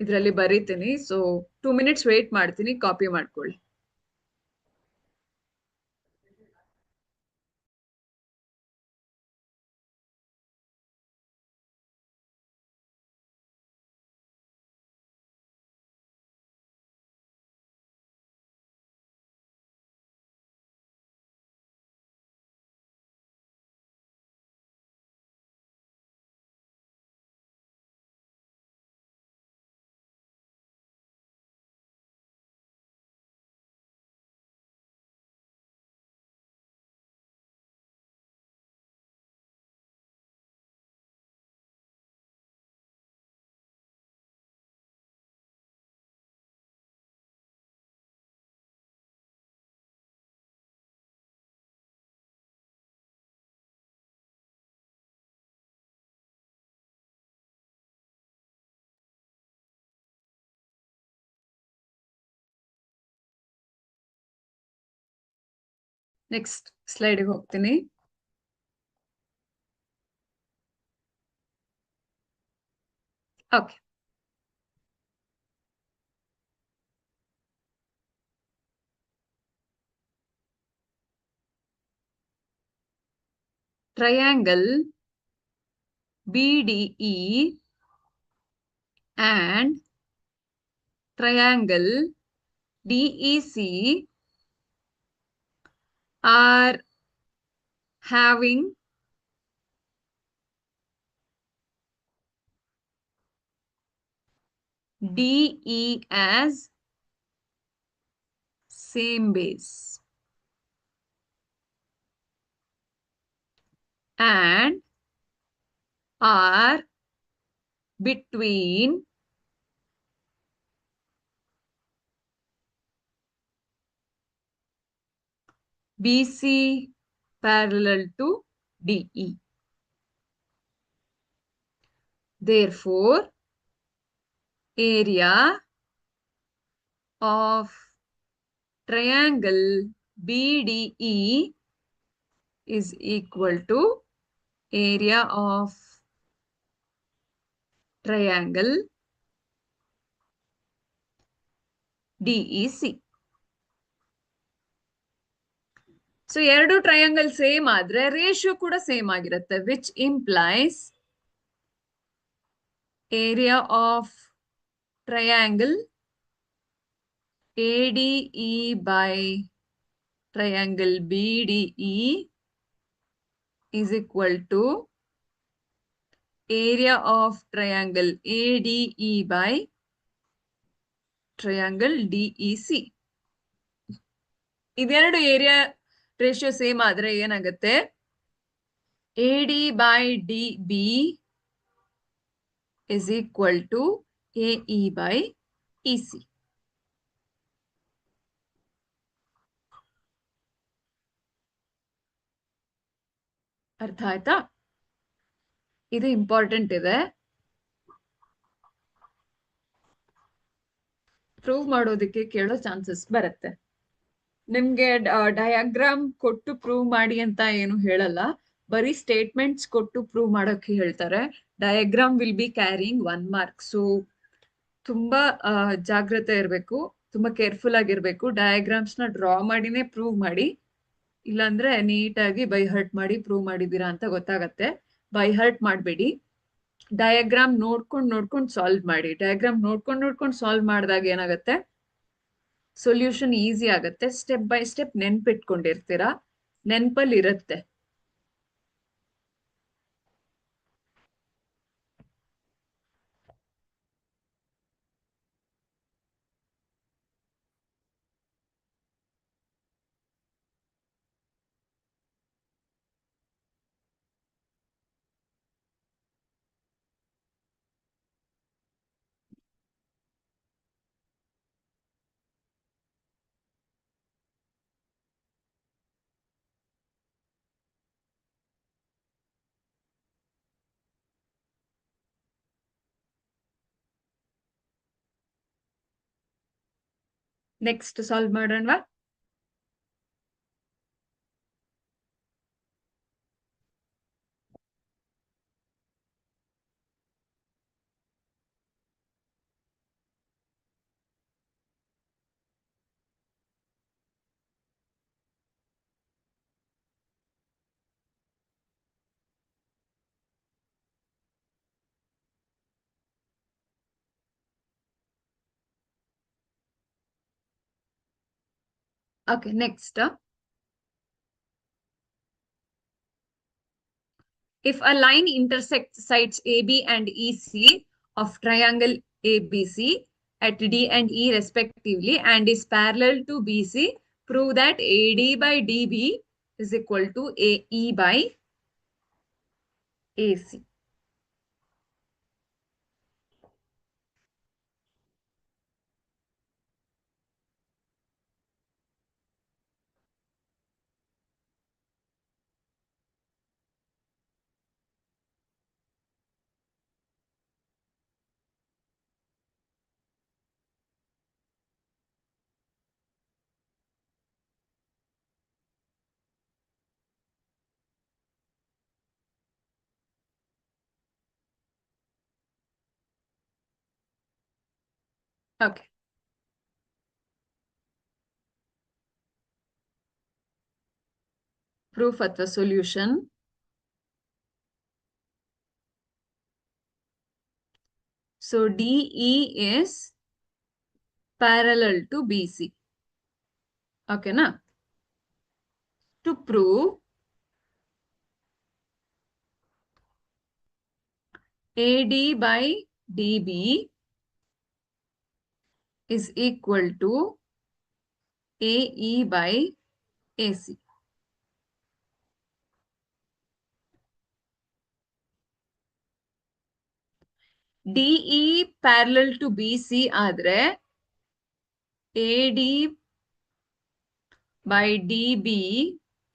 ಇದರಲ್ಲಿ ಬರೀತೀನಿ. ಸೊ 2 minutes ವೇಟ್ ಮಾಡ್ತೀನಿ, ಕಾಪಿ ಮಾಡ್ಕೊಳ್ಳಿ. ನೆಕ್ಸ್ಟ್ ಸ್ಲೈಡ್ಗೆ ಹೋಗ್ತೀನಿ. Okay. Triangle BDE and triangle DEC are having DE as same base and are between BC parallel to DE. Therefore, area of triangle BDE is equal to area of triangle DEC. So ಎರಡು triangle same ಆದ್ರೆ ratio ಕೂಡ same ಆಗಿರುತ್ತೆ, which implies area of triangle ADE by triangle BDE is equal to area of triangle ADE by triangle DEC. ಇದೆರಡು area ratio same ಆದ್ರೆ ಏನಾಗುತ್ತೆ? AD by DB is equal to AE by EC. ಅರ್ಥ ಆಯ್ತಾ? ಇದು important ಇದೆ, prove ಮಾಡೋದಕ್ಕೆ ಕೇಳೋ chances ಬರುತ್ತೆ. ನಿಮ್ಗೆ ಡಯಾಗ್ರಾಮ್ ಕೊಟ್ಟು ಪ್ರೂವ್ ಮಾಡಿ ಅಂತ ಏನು ಹೇಳಲ್ಲ, ಬರೀ ಸ್ಟೇಟ್ಮೆಂಟ್ಸ್ ಕೊಟ್ಟು ಪ್ರೂವ್ ಮಾಡೋಕೆ ಹೇಳ್ತಾರೆ. Diagram will be carrying 1 mark. So ತುಂಬಾ ಜಾಗ್ರತೆ ಇರಬೇಕು, ತುಂಬಾ ಕೇರ್ಫುಲ್ ಆಗಿರ್ಬೇಕು. ಡಯಾಗ್ರಾಮ್ಸ್ ನ ಡ್ರಾ ಮಾಡಿನೇ ಪ್ರೂವ್ ಮಾಡಿ, ಇಲ್ಲಾಂದ್ರೆ ನೀಟಾಗಿ ಬೈ ಹರ್ಟ್ ಮಾಡಿ ಪ್ರೂವ್ ಮಾಡಿದೀರಾ ಅಂತ ಗೊತ್ತಾಗತ್ತೆ. ಬೈ ಹರ್ಟ್ ಮಾಡಬೇಡಿ, ಡಯಾಗ್ರಾಮ್ ನೋಡ್ಕೊಂಡು ಸಾಲ್ವ್ ಮಾಡಿ. ಡಯಾಗ್ರಾಮ್ ನೋಡ್ಕೊಂಡು ಸಾಲ್ವ್ ಮಾಡಿದಾಗ ಏನಾಗುತ್ತೆ, ಸೊಲ್ಯೂಷನ್ ಈಸಿ ಆಗತ್ತೆ. ಸ್ಟೆಪ್ ಬೈ ಸ್ಟೆಪ್ ನೆನ್ಪಿಟ್ಕೊಂಡಿರ್ತೀರಾ, ನೆನ್ಪಲ್ಲಿ ಇರುತ್ತೆ. ನೆಕ್ಸ್ಟ್ ಸಾಲ್ವ್ ಮಾಡೋಣವಾ? Okay, next. If a line intersects sides AB and EC of triangle ABC at D and E respectively and is parallel to BC, prove that AD by DB is equal to AE by AC. Okay. Proof ಅಥವಾ solution. So DE is parallel to BC. Okay, na? To prove AD by DB is equal to AE by AC. DE parallel to BC ಆದ್ರೆ AD by DB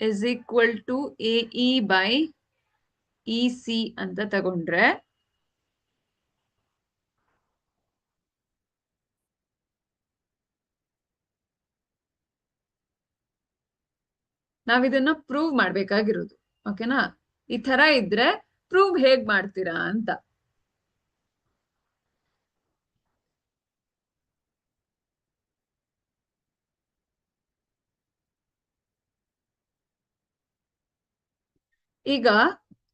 is equal to AE by EC ಅಂತ ತಗೊಂಡ್ರೆ ನಾವಿದನ್ನ prove ಮಾಡ್ಬೇಕಾಗಿರೋದು. ಓಕೆನಾ? ಈ ತರ ಇದ್ರೆ prove ಹೇಗ್ ಮಾಡ್ತೀರಾ ಅಂತ. ಈಗ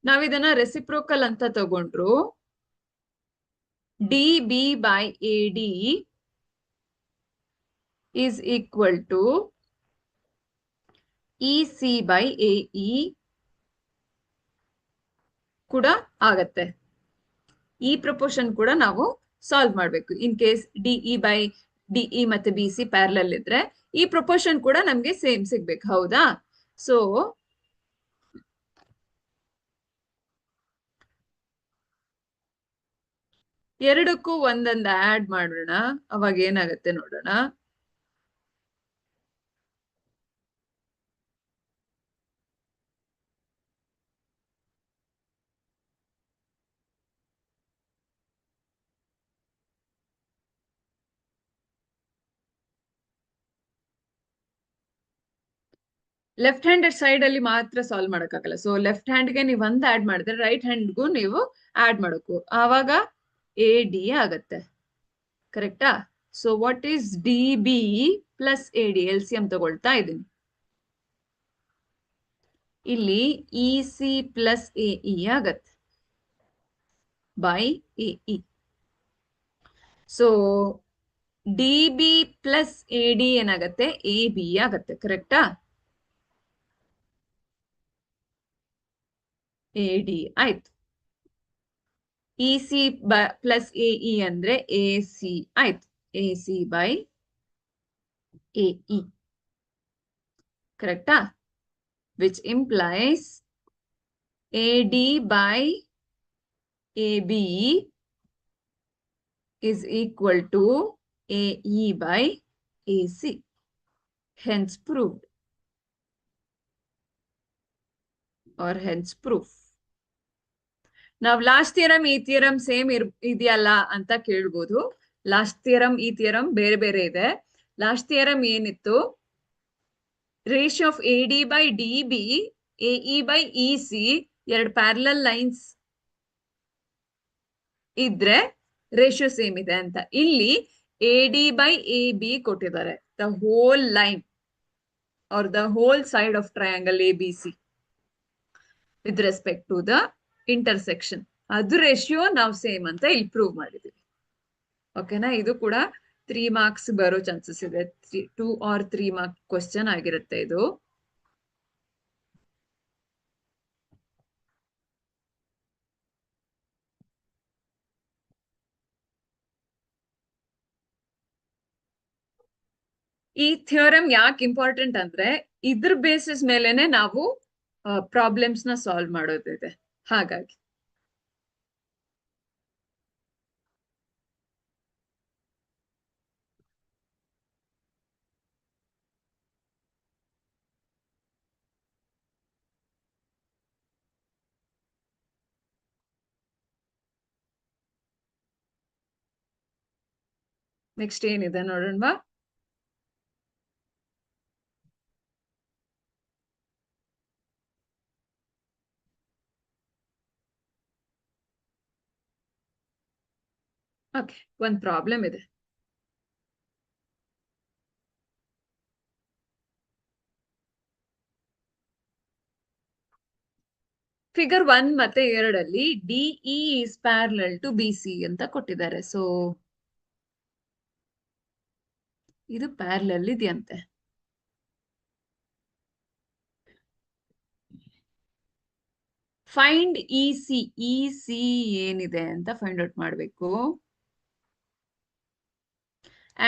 ನಾವಿದನ್ನ ರೆಸಿಪ್ರೋಕಲ್ ಅಂತ ತಗೊಂಡ್ರು DB by AD is equal to EC by AE ಕೂಡ ಆಗತ್ತೆ. ಈ ಪ್ರಪೋರ್ಷನ್ ಕೂಡ ನಾವು ಸಾಲ್ವ್ ಮಾಡ್ಬೇಕು. In case DE by DE ಮತ್ತೆ BC ಪ್ಯಾರಲಲ್ ಇದ್ರೆ ಈ ಪ್ರಪೋರ್ಷನ್ ಕೂಡ ನಮ್ಗೆ ಸೇಮ್ ಸಿಗ್ಬೇಕು. ಹೌದಾ? ಸೊ ಎರಡಕ್ಕೂ ಒಂದೊಂದು ಆಡ್ ಮಾಡೋಣ. ಅವಾಗ ಏನಾಗತ್ತೆ ನೋಡೋಣ. ಲೆಫ್ಟ್ ಹ್ಯಾಂಡೆಡ್ ಸೈಡ್ ಅಲ್ಲಿ ಮಾತ್ರ ಸಾಲ್ವ್ ಮಾಡಕ್ಕಾಗಲ್ಲ. ಸೊ ಲೆಫ್ಟ್ ಹ್ಯಾಂಡ್ಗೆ ನೀವು ಒಂದು ಆಡ್ ಮಾಡಿದ್ರೆ ರೈಟ್ ಹ್ಯಾಂಡ್ಗೂ ನೀವು ಆಡ್ ಮಾಡಬೇಕು. ಆವಾಗ AD ಆಗತ್ತೆ. ಕರೆಕ್ಟಾ? So what is DB plus AD? LCM ತಗೊಳ್ತಾ ಇದ್ದೀನಿ. ಇಲ್ಲಿ EC ಪ್ಲಸ್ AE ಆಗತ್ತೆ by AE. So DB plus AD ಏನಾಗತ್ತೆ? AB ಆಗತ್ತೆ. ಕರೆಕ್ಟಾ? AD ಆಯ್ತು. EC ಪ್ಲಸ್ AE ಅಂದ್ರೆ AC ಆಯ್ತು. AC by AE. ಕರೆಕ್ಟಾ? Which implies AD by AB is equal to AE by AC. Hence proved or hence proof. ನಾವು last theorem ಈ theorem same ಇದೆಯಲ್ಲ ಅಂತ ಕೇಳ್ಬೋದು. ಲಾಸ್ಟ್ ಥಿಯರಮ್ ಈ ಥಿಯರಮ್ ಬೇರೆ ಬೇರೆ ಇದೆ. ಲಾಸ್ಟ್ ಥಿಯರಮ್ ಏನಿತ್ತು? Ratio of AD by DB, AE by EC, ಎರಡು ಪ್ಯಾರಲಲ್ ಲೈನ್ಸ್ ಇದ್ರೆ ರೇಷಿಯೋ ಸೇಮ್ ಇದೆ ಅಂತ. ಇಲ್ಲಿ AD by AB ಕೊಟ್ಟಿದ್ದಾರೆ, the whole line or the whole side of triangle ABC with respect to the intersection. ಅದು ratio ನಾವು same ಅಂತ ಇಲ್ಲಿ ಪ್ರೂವ್ ಮಾಡಿದೀವಿ. ಓಕೆನಾ? ಇದು ಕೂಡ 3 ಮಾರ್ಕ್ಸ್ ಬರೋ ಚಾನ್ಸಸ್ ಇದೆ. 2 or 3 ಮಾರ್ಕ್ ಕ್ವಶನ್ ಆಗಿರುತ್ತೆ ಇದು. ಈ ಥಿಯರಮ್ ಯಾಕೆ ಇಂಪಾರ್ಟೆಂಟ್ ಅಂದ್ರೆ ಇದ್ರ ಬೇಸಿಸ್ ಮೇಲೆನೆ ನಾವು ಪ್ರಾಬ್ಲಮ್ಸ್ ನ ಸಾಲ್ವ್ ಮಾಡೋದಿದೆ. ಹಾಗಾಗಿ ನೆಕ್ಸ್ಟ್ ಏನಿದೆ ನೋಡೋಣವಾ? ಓಕೆ, ಒಂದ್ ಪ್ರಾಬ್ಲಮ್ ಇದೆ. ಫಿಗರ್ 1 ಮತ್ತೆ 2 DE is parallel to BC ಅಂತ ಕೊಟ್ಟಿದ್ದಾರೆ. ಸೊ ಇದು ಪ್ಯಾರಲಲ್ ಇದೆಯಂತೆ. Find EC. EC ಏನಿದೆ ಅಂತ ಫೈಂಡ್ ಔಟ್ ಮಾಡಬೇಕು.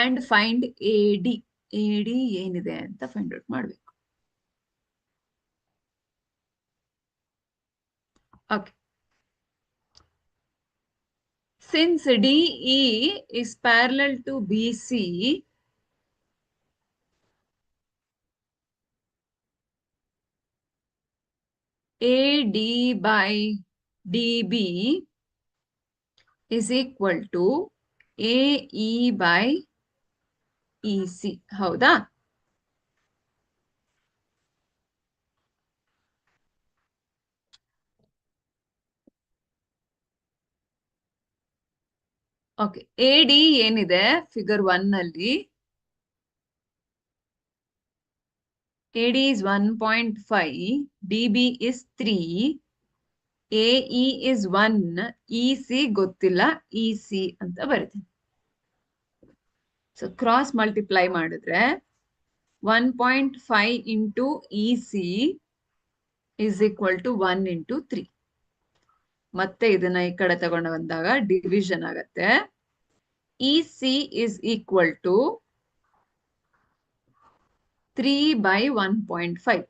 And find AD. AD ಏನಿದೆ ಅಂತ ಫೈಂಡ್ ಔಟ್ ಮಾಡಬೇಕು. Okay, since DE is parallel to BC, AD by DB is equal to AE by EC. ಹೌದಾ? ಓಕೆ, AD ಏನಿದೆ ಫಿಗರ್ 1 ನಲ್ಲಿ? AD is 1.5, DB is 3, AE is 1, EC ಗೊತ್ತಿಲ್ಲ, EC ಅಂತ ಬರೀತೀನಿ. So cross multiply ಮಾಡಿದ್ರೆ 1.5 into EC is equal to 1 into 3. ಮತ್ತೆ ಇದನ್ನ ಈ ಕಡೆ ತಗೊಂಡು ಬಂದಾಗ ಡಿವಿಷನ್ ಆಗತ್ತೆ. EC is equal to 3 by 1.5.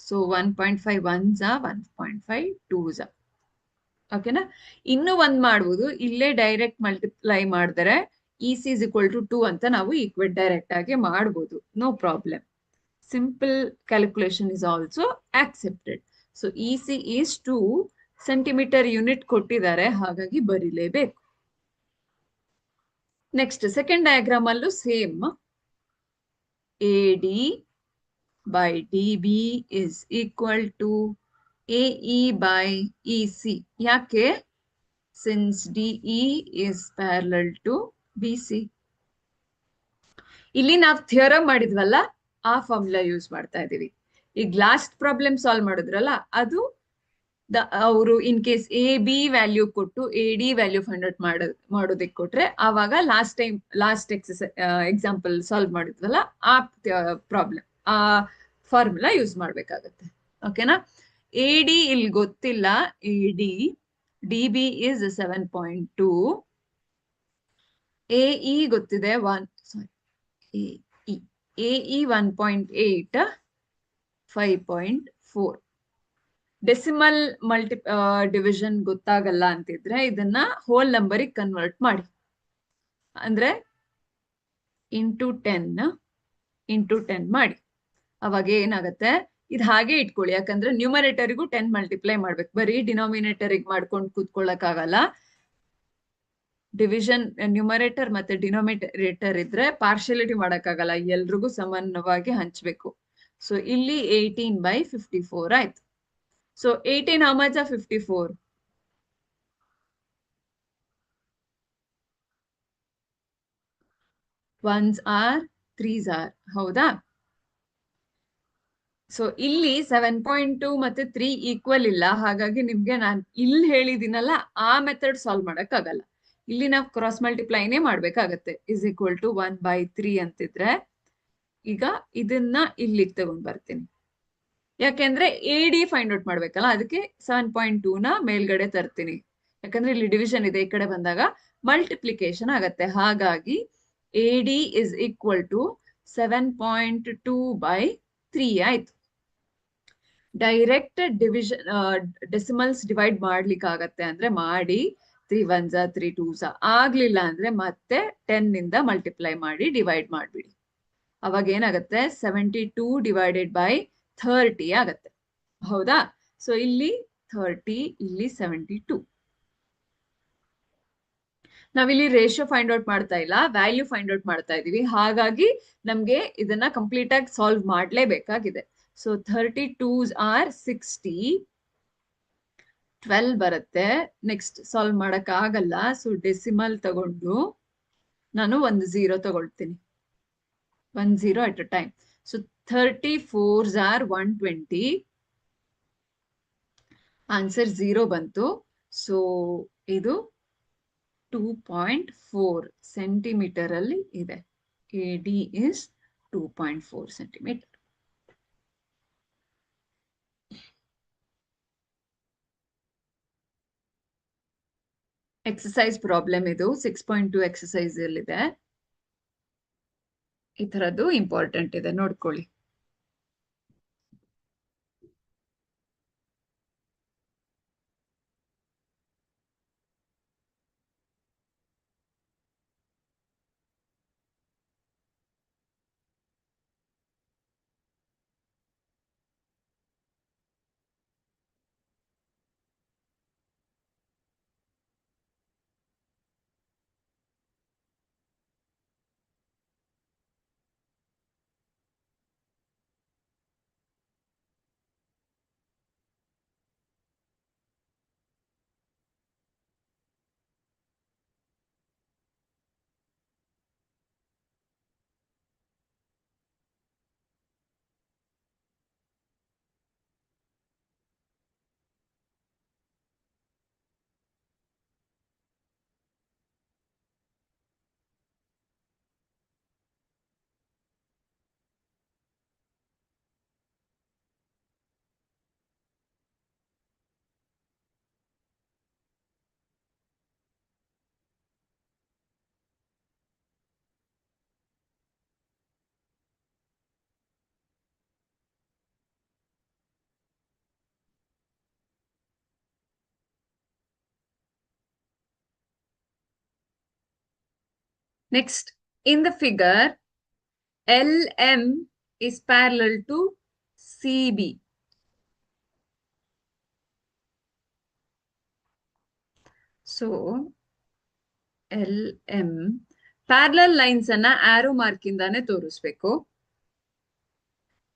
So 1.5 ones are 1.5 twos are. ಓಕೆನಾ? ಇನ್ನು ಒಂದ್ ಮಾಡ್ಬೋದು, ಇಲ್ಲೇ ಡೈರೆಕ್ಟ್ ಮಲ್ಟಿಪ್ಲೈ ಮಾಡಿದ್ರೆ EC is equal to 2 ಅಂತ ನಾವು ಈಕ್ವೇಟ್ ಡೈರೆಕ್ಟ್ ಆಗಿ ಮಾಡ್ಬೋದು. No problem. Simple calculation is also accepted. So EC is 2 centimetre unit ಕೊಟ್ಟಿದ್ದಾರೆ, ಹಾಗಾಗಿ ಬರೀಲೇಬೇಕು. ನೆಕ್ಸ್ಟ್ ಸೆಕೆಂಡ್ ಡಯಾಗ್ರಾಮ್ ಅಲ್ಲೂ same. AD by DB is equal to AE by EC. ಯಾಕೆ? Since DE is parallel to BC. ಇಲ್ಲಿ ನಾವು theorem ಮಾಡಿದ್ವಲ್ಲ, ಆ formula use ಮಾಡ್ತಾ ಇದೀವಿ. ಈಗ ಲಾಸ್ಟ್ ಪ್ರಾಬ್ಲಮ್ ಸಾಲ್ವ್ ಮಾಡಿದ್ರಲ್ಲ, ಅದು ಅವರು ಇನ್ ಕೇಸ್ AB ವ್ಯಾಲ್ಯೂ ಕೊಟ್ಟು AD ವ್ಯಾಲ್ಯೂ ಫೈಂಡ್ ಔಟ್ ಮಾಡೋದಕ್ಕೆ ಕೊಟ್ರೆ, ಆವಾಗ ಲಾಸ್ಟ್ ಎಕ್ಸಾಂಪಲ್ ಸಾಲ್ವ್ ಮಾಡಿದ್ವಲ್ಲ, ಆ ಪ್ರಾಬ್ಲಮ್ ಆ ಫಾರ್ಮುಲಾ ಯೂಸ್ ಮಾಡ್ಬೇಕಾಗತ್ತೆ. ಓಕೆನಾ? AD ಇಲ್ಲಿ ಗೊತ್ತಿಲ್ಲ. AD DB is 7.2, AE ಗೊತ್ತಿದೆ 1.8, 5.4. ಡೆಸಿಮಲ್ ಡಿವಿಷನ್ ಗೊತ್ತಾಗಲ್ಲ ಅಂತಿದ್ರೆ ಇದನ್ನ ಹೋಲ್ ನಂಬರಿಗೆ ಕನ್ವರ್ಟ್ ಮಾಡಿ. ಅಂದ್ರೆ ಇಂಟು 10 ಮಾಡಿ. ಅವಾಗ ಏನಾಗತ್ತೆ? ಇದು ಹಾಗೆ ಇಟ್ಕೊಳ್ಳಿ, ಯಾಕಂದ್ರೆ ನ್ಯೂಮರೇಟರಿಗೂ 10 ಮಲ್ಟಿಪ್ಲೈ ಮಾಡ್ಬೇಕು. ಬರೀ ಡಿನಾಮಿನೇಟರಿಗೆ ಮಾಡ್ಕೊಂಡು ಕೂತ್ಕೊಳ್ಳಕ್ ಆಗಲ್ಲ. ಡಿವಿಷನ್ ನ್ಯೂಮರೇಟರ್ ಮತ್ತೆ ಡಿನೋಮಿನೇಟರ್ ಇದ್ರೆ ಪಾರ್ಶಿಯಾಲಿಟಿ ಮಾಡಕ್ಕಾಗಲ್ಲ, ಎಲ್ರಿಗೂ ಸಮಾನವಾಗಿ ಹಂಚ್ಬೇಕು. ಸೊ ಇಲ್ಲಿ 18/54 ಆಯ್ತು. So 18 how much of 54? 1s are 3s are, ಹೌದಾ? ಸೊ ಇಲ್ಲಿ 7.2 ಮತ್ತೆ 3 ಈಕ್ವಲ್ ಇಲ್ಲ, ಹಾಗಾಗಿ ನಿಮ್ಗೆ ನಾನು ಇಲ್ಲಿ ಹೇಳಿದಿನಲ್ಲ ಆ ಮೆಥಡ್ ಸಾಲ್ವ್ ಮಾಡಕ್ ಆಗಲ್ಲ. ಇಲ್ಲಿ ನಾವು ಕ್ರಾಸ್ ಮಲ್ಟಿಪ್ಲೈನೇ ಮಾಡ್ಬೇಕಾಗತ್ತೆ. ಇಸ್ ಈಕ್ವಲ್ ಟು 1/3 ಅಂತಿದ್ರೆ ಈಗ ಇದನ್ನ ಇಲ್ಲಿಗೆ ತಗೊಂಡ್ ಬರ್ತೀನಿ. ಯಾಕೆಂದ್ರೆ AD ಫೈಂಡ್ ಔಟ್ ಮಾಡ್ಬೇಕಲ್ಲ, ಅದಕ್ಕೆ 7.2 ನ ಮೇಲ್ಗಡೆ ತರ್ತೀನಿ. ಯಾಕಂದ್ರೆ ಇಲ್ಲಿ ಡಿವಿಷನ್ ಇದೆ, ಈ ಕಡೆ ಬಂದಾಗ ಮಲ್ಟಿಪ್ಲಿಕೇಶನ್ ಆಗತ್ತೆ. ಹಾಗಾಗಿ AD ಇಸ್ ಈಕ್ವಲ್ ಟು 7.2/3 ಆಯ್ತು. ಡೈರೆಕ್ಟ್ ಡಿವಿಷನ್ ಡೆಸಿಮಲ್ಸ್ ಡಿವೈಡ್ ಮಾಡ್ಲಿಕ್ಕೆ ಆಗತ್ತೆ ಅಂದ್ರೆ ಮಾಡಿ, 3 1s 3 2s ಆಗ್ಲಿಲ್ಲ ಅಂದ್ರೆ ಮತ್ತೆ 10 ನಿಂದ ಮಲ್ಟಿಪ್ಲೈ ಮಾಡಿ ಡಿವೈಡ್ ಮಾಡ್ಬಿಡಿ. ಅವಾಗ ಏನಾಗತ್ತೆ 72/30 ಆಗತ್ತೆ, ಹೌದಾ? ಸೊ ಇಲ್ಲಿ 30, ಇಲ್ಲಿ 72. ನಾವಿಲ್ಲಿ ರೇಷಿಯೋ ಫೈಂಡ್ ಔಟ್ ಮಾಡ್ತಾ ಇಲ್ಲ, ವ್ಯಾಲ್ಯೂ ಫೈಂಡ್ ಔಟ್ ಮಾಡ್ತಾ ಇದೀವಿ. ಹಾಗಾಗಿ ನಮ್ಗೆ ಇದನ್ನ ಕಂಪ್ಲೀಟ್ ಆಗಿ ಸಾಲ್ವ್ ಮಾಡ್ಲೇಬೇಕಾಗಿದೆ. ಸೊ 32s are 60, 12 ಬರುತ್ತೆ. ನೆಕ್ಸ್ಟ್ ಸಾಲ್ವ್ ಮಾಡಕ್ ಆಗಲ್ಲ, ಸೊ ಡೆಸಿಮಲ್ ತಗೊಂಡು ನಾನು ಒಂದು 0 ತಗೊಳ್ತೀನಿ, 1 0 at a time. So 34s are 120. Answer 0 ಬಂತು. ಸೊ ಇದು 2.4 ಸೆಂಟಿಮೀಟರ್ ಅಲ್ಲಿ ಇದೆ. AD is 2.4 centimetre. Exercise problem ಇದು 6.2 ಎಕ್ಸಸೈಸ್ ಅಲ್ಲಿದೆ. ಈ ತರದ್ದು ಇಂಪಾರ್ಟೆಂಟ್ ಇದೆ, ನೋಡ್ಕೊಳ್ಳಿ. Next, in the figure, LM is parallel to CB. So, LM parallel lines ಅನ್ನ ಆರೋ ಮಾರ್ಕ್ ಇಂದಾನೆ ತೋರಿಸ್ಬೇಕು.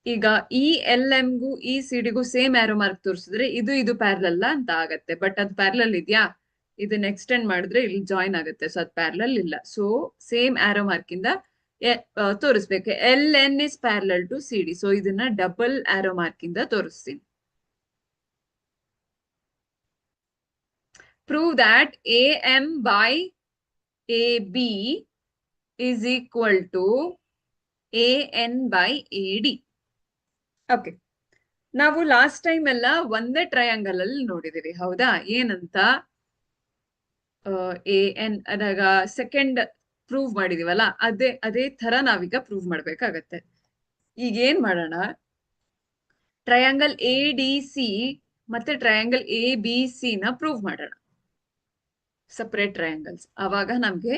ಈಗ ಈ LM ಗೂ ಈ CD ಗೂ ಸೇಮ್ ಆರೋ ಮಾರ್ಕ್ ತೋರಿಸಿದ್ರೆ ಇದು ಪ್ಯಾರಲಲ್ ಅಂತ ಆಗತ್ತೆ. ಬಟ್ ಅದು ಪ್ಯಾರಲಲ್ ಇದೆಯಾ? ಇದನ್ನ ಎಕ್ಸ್ಟೆಂಡ್ ಮಾಡಿದ್ರೆ ಇಲ್ಲಿ ಜಾಯಿನ್ ಆಗುತ್ತೆ, ಸೊ ಅದು ಪ್ಯಾರಲಲ್ ಇಲ್ಲ. ಸೊ ಸೇಮ್ ಆರೋ ಮಾರ್ಕ್ ಇಂದ ತೋರಿಸ್ಬೇಕು. LN is parallel to CD. So ಇದನ್ನ ಡಬಲ್ ಆರೋ ಮಾರ್ಕ್ ಇಂದ ತೋರಿಸ್ತೀನಿ. Prove that AM by AB is equal to AN by AD. Okay, ನಾವು ಲಾಸ್ಟ್ ಟೈಮ್ ಎಲ್ಲ ಒಂದೇ ಟ್ರಯಾಂಗಲ್ ಅಲ್ಲಿ ನೋಡಿದೀವಿ, ಹೌದಾ? ಏನಂತ AN ಅದಾಗ ಸೆಕೆಂಡ್ ಪ್ರೂವ್ ಮಾಡಿದೀವಲ್ಲ, ಅದೇ ತರ ನಾವೀಗ ಪ್ರೂವ್ ಮಾಡ್ಬೇಕಾಗತ್ತೆ. ಈಗ ಏನ್ ಮಾಡೋಣ, ಟ್ರಯಾಂಗಲ್ ADC ಮತ್ತೆ ಟ್ರಯಾಂಗಲ್ ABC ನ ಪ್ರೂವ್ ಮಾಡೋಣ, ಸಪರೇಟ್ ಟ್ರಯಾಂಗಲ್ಸ್. ಆವಾಗ ನಮ್ಗೆ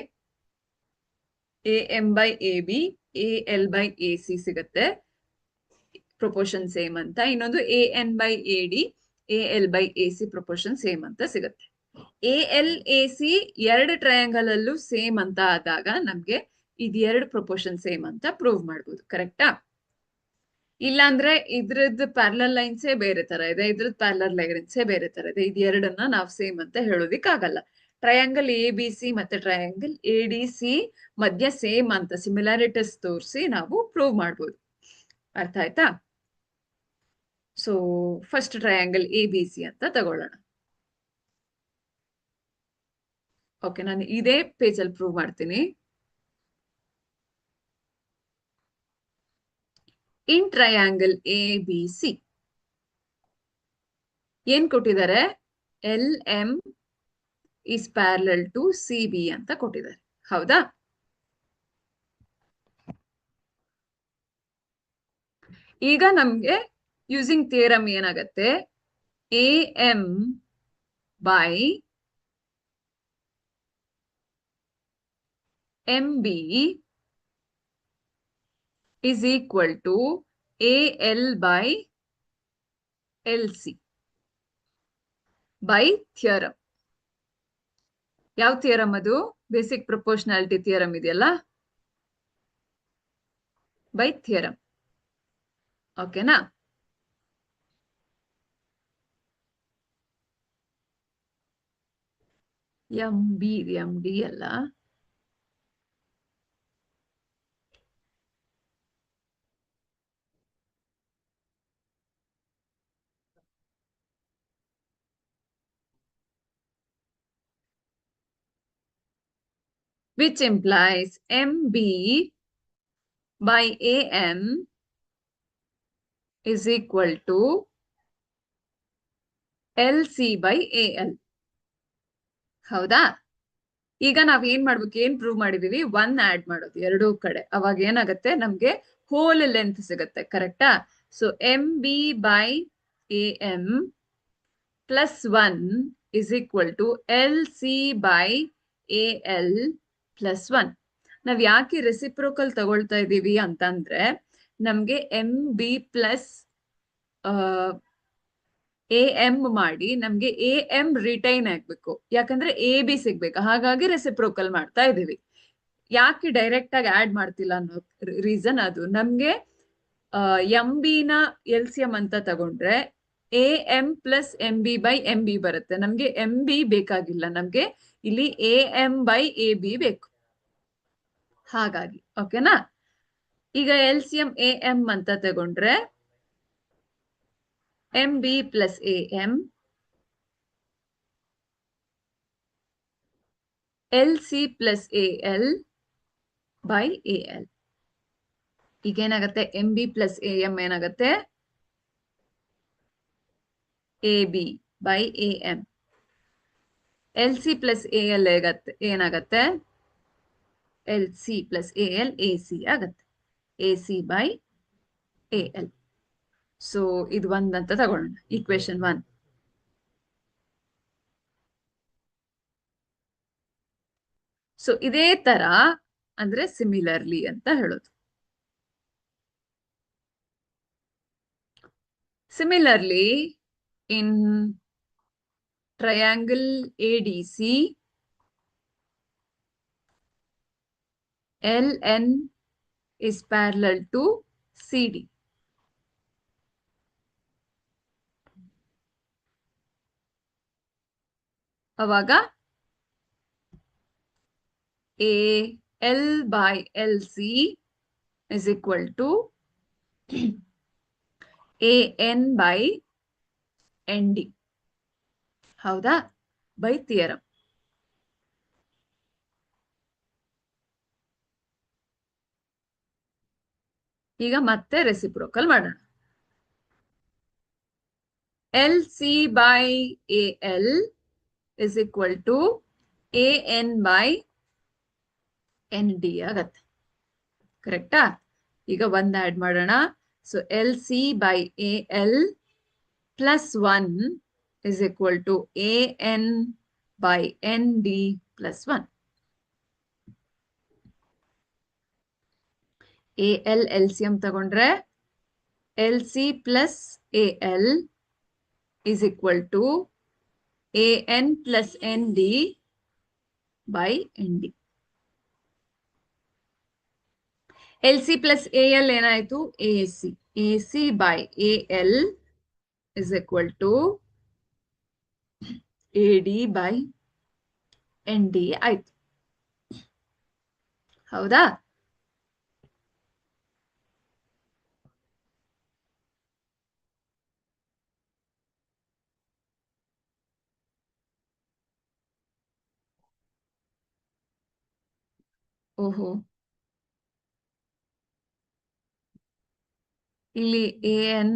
AM by AB, AL by AC ಸಿಗತ್ತೆ, ಪ್ರೊಪೋರ್ಷನ್ ಸೇಮ್ ಅಂತ. ಇನ್ನೊಂದು AN by AD, AL by AC proportion same ಅಂತ ಸಿಗತ್ತೆ. ALAC ಎರಡು ಟ್ರಯಾಂಗಲ್ ಅಲ್ಲೂ ಸೇಮ್ ಅಂತ ಆದಾಗ ನಮ್ಗೆ ಇದು ಎರಡು ಪ್ರಪೋರ್ಷನ್ ಸೇಮ್ ಅಂತ ಪ್ರೂವ್ ಮಾಡ್ಬೋದು. ಕರೆಕ್ಟಾ? ಇಲ್ಲಾಂದ್ರೆ ಇದ್ರದ್ದು ಪ್ಯಾರಲಲ್ ಲೈನ್ಸೇ ಬೇರೆ ತರ ಇದೆ, ಇದ್ರದ್ದು ಪ್ಯಾರಲಲ್ ಲೈನ್ಸೇ ಬೇರೆ ತರ ಇದೆ. ಇದು ಎರಡನ್ನ ನಾವು ಸೇಮ್ ಅಂತ ಹೇಳೋದಿಕ್ಕಾಗಲ್ಲ. ಟ್ರಯಾಂಗಲ್ ABC ಮತ್ತೆ ಟ್ರಯಾಂಗಲ್ ADC ಮಧ್ಯ ಸೇಮ್ ಅಂತ ಸಿಮಿಲಾರಿಟೀಸ್ ತೋರಿಸಿ ನಾವು ಪ್ರೂವ್ ಮಾಡ್ಬೋದು. ಅರ್ಥ ಆಯ್ತಾ? ಸೊ ಫಸ್ಟ್ ಟ್ರಯಾಂಗಲ್ ABC ಅಂತ ತಗೊಳ್ಳೋಣ. ಓಕೆ, ನಾನು ಇದೇ ಪೇಜ್ ಅಲ್ಲಿ ಪ್ರೂವ್ ಮಾಡ್ತೀನಿ. ಇನ್ ಟ್ರಯಾಂಗಲ್ ABC ಏನ್ ಕೊಟ್ಟಿದ್ದಾರೆ? LM is parallel to CB ಅಂತ ಕೊಟ್ಟಿದ್ದಾರೆ. ಹೌದಾ? ಈಗ ನಮ್ಗೆ ಯೂಸಿಂಗ್ ಥಿಯರಮ್ ಏನಾಗತ್ತೆ? AM by MB is equal to AL by LC by theorem. ಯಾವ ಥಿಯರಮ್ ಅದು? ಬೇಸಿಕ್ ಪ್ರಪೋರ್ಷನಾಲಿಟಿ ಥಿಯರಮ್ ಇದೆಯಲ್ಲ, ಬೈ ಥಿಯರಮ್. ಓಕೆನಾ? MD ಅಲ್ಲ, which implies MB by AM is equal to LC by AL. ಹೌದಾ? ಈಗ ನಾವ್ ಏನ್ ಮಾಡ್ಬೇಕು? ಏನ್ ಪ್ರೂವ್ ಮಾಡಿದೀವಿ? 1 ಆಡ್ ಮಾಡೋದು ಎರಡೂ ಕಡೆ. ಅವಾಗ ಏನಾಗತ್ತೆ? ನಮ್ಗೆ ಹೋಲ್ ಲೆಂತ್ ಸಿಗತ್ತೆ. ಕರೆಕ್ಟಾ? So MB by AM plus 1 is equal to LC by AL plus 1. ನಾವ್ ಯಾಕೆ ರೆಸಿಪ್ರೋಕಲ್ ತಗೊಳ್ತಾ ಇದೀವಿ ಅಂತಂದ್ರೆ ನಮ್ಗೆ MB ಪ್ಲಸ್ AM ಮಾಡಿ ನಮ್ಗೆ AM ರಿಟೈನ್ ಆಗ್ಬೇಕು, ಯಾಕಂದ್ರೆ AB ಸಿಗ್ಬೇಕು. ಹಾಗಾಗಿ ರೆಸಿಪ್ರೋಕಲ್ ಮಾಡ್ತಾ ಇದೀವಿ. ಯಾಕೆ ಡೈರೆಕ್ಟ್ ಆಗಿ ಆಡ್ ಮಾಡ್ತಿಲ್ಲ ಅನ್ನೋ ರೀಸನ್ ಅದು. ನಮ್ಗೆ MB ನ LCM ಅಂತ ತಗೊಂಡ್ರೆ AM plus MB by MB ಬರುತ್ತೆ. ನಮ್ಗೆ MB ಬೇಕಾಗಿಲ್ಲ, ನಮ್ಗೆ ಇಲ್ಲಿ AM by AB ಬೇಕು. ಹಾಗಾಗಿ ಓಕೆನಾ? ಈಗ LCM AM ಅಂತ ತಗೊಂಡ್ರೆ MB plus AM LC plus AL by AL. ಈಗ ಏನಾಗುತ್ತೆ? MB plus AM ಏನಾಗುತ್ತೆ? AB by AM. LC plus AL ಏನಾಗತ್ತೆ? LC plus AL AC ಆಗತ್ತೆ. AC by AL. ಸೊ ಇದು ಒಂದ್ ಅಂತ ತಗೊಳ್ಳೋಣ, ಈಕ್ವೇಶನ್ 1. ಸೊ ಇದೇ ತರ ಅಂದ್ರೆ ಸಿಮಿಲರ್ಲಿ ಅಂತ ಹೇಳೋದು. Similarly in triangle ADC LN is parallel to CD. ಅವಾಗ AL by LC is equal to AN by ND. ಹೌದಾ? By theorem. ಈಗ ಮತ್ತೆ ರೆಸಿಪ್ರೋಕಲ್ ಮಾಡೋಣ. LC by AL is equal to AN by ND ಆಗತ್ತೆ. ಕರೆಕ್ಟಾ? ಈಗ ಒಂದ್ ಆಡ್ ಮಾಡೋಣ. So LC by AL plus 1 is equal to AN by ND plus 1. AL LCM ತಗೊಂಡ್ರೆ LC plus AL is equal to AN plus ND by ND. LC plus AL ಏನಾಯ್ತು? AC. AC by AL is equal to AD by ND ಆಯ್ತು. ಹೌದಾ? ಓಹೋ, ಇಲ್ಲಿ AN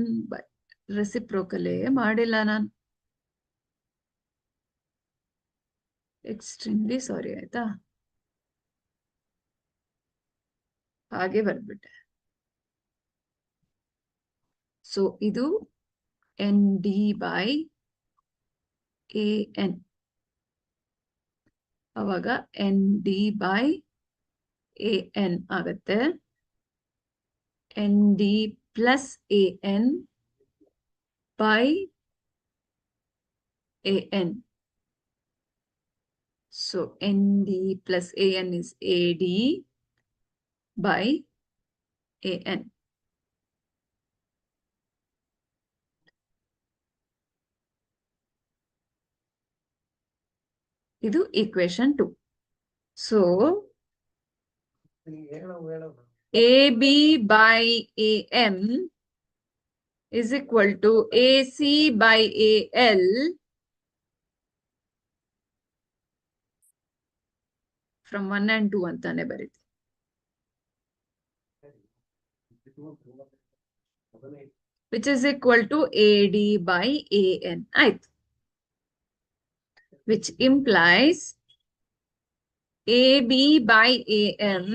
ರೆಸಿಪ್ರೋಕಲೇ ಮಾಡಿಲ್ಲ ನಾನು. Extremely sorry ಆಯ್ತಾ, ಹಾಗೆ ಬರ್ಬಿಟ್ಟೆ. ಸೊ ಇದು ND by AN, ಅವಾಗ ND by AN ಆಗತ್ತೆ. ND plus AN by AN. So ND plus AN is AD by AN. ಇದು equation 2. So AB by AM is equal to AC by AL from 1 and 2 ಅಂತಾನೆ ಬರೀತೀವಿ. Which is equal to AD by AN ಆಯ್ತು. Which implies AB by AM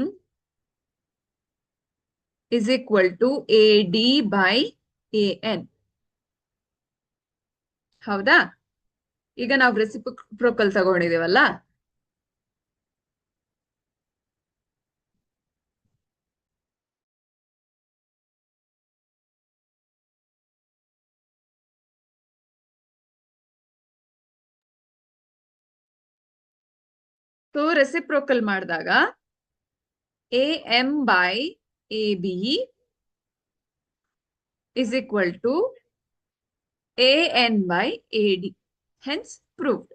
is equal to AD by AN. ಹೌದಾ? ಈಗ ನಾವು reciprocal ತಗೊಂಡಿದೀವಲ್ಲ, so reciprocal ಮಾಡಿದಾಗ AM by AB is equal to AN by AD. Hence proved.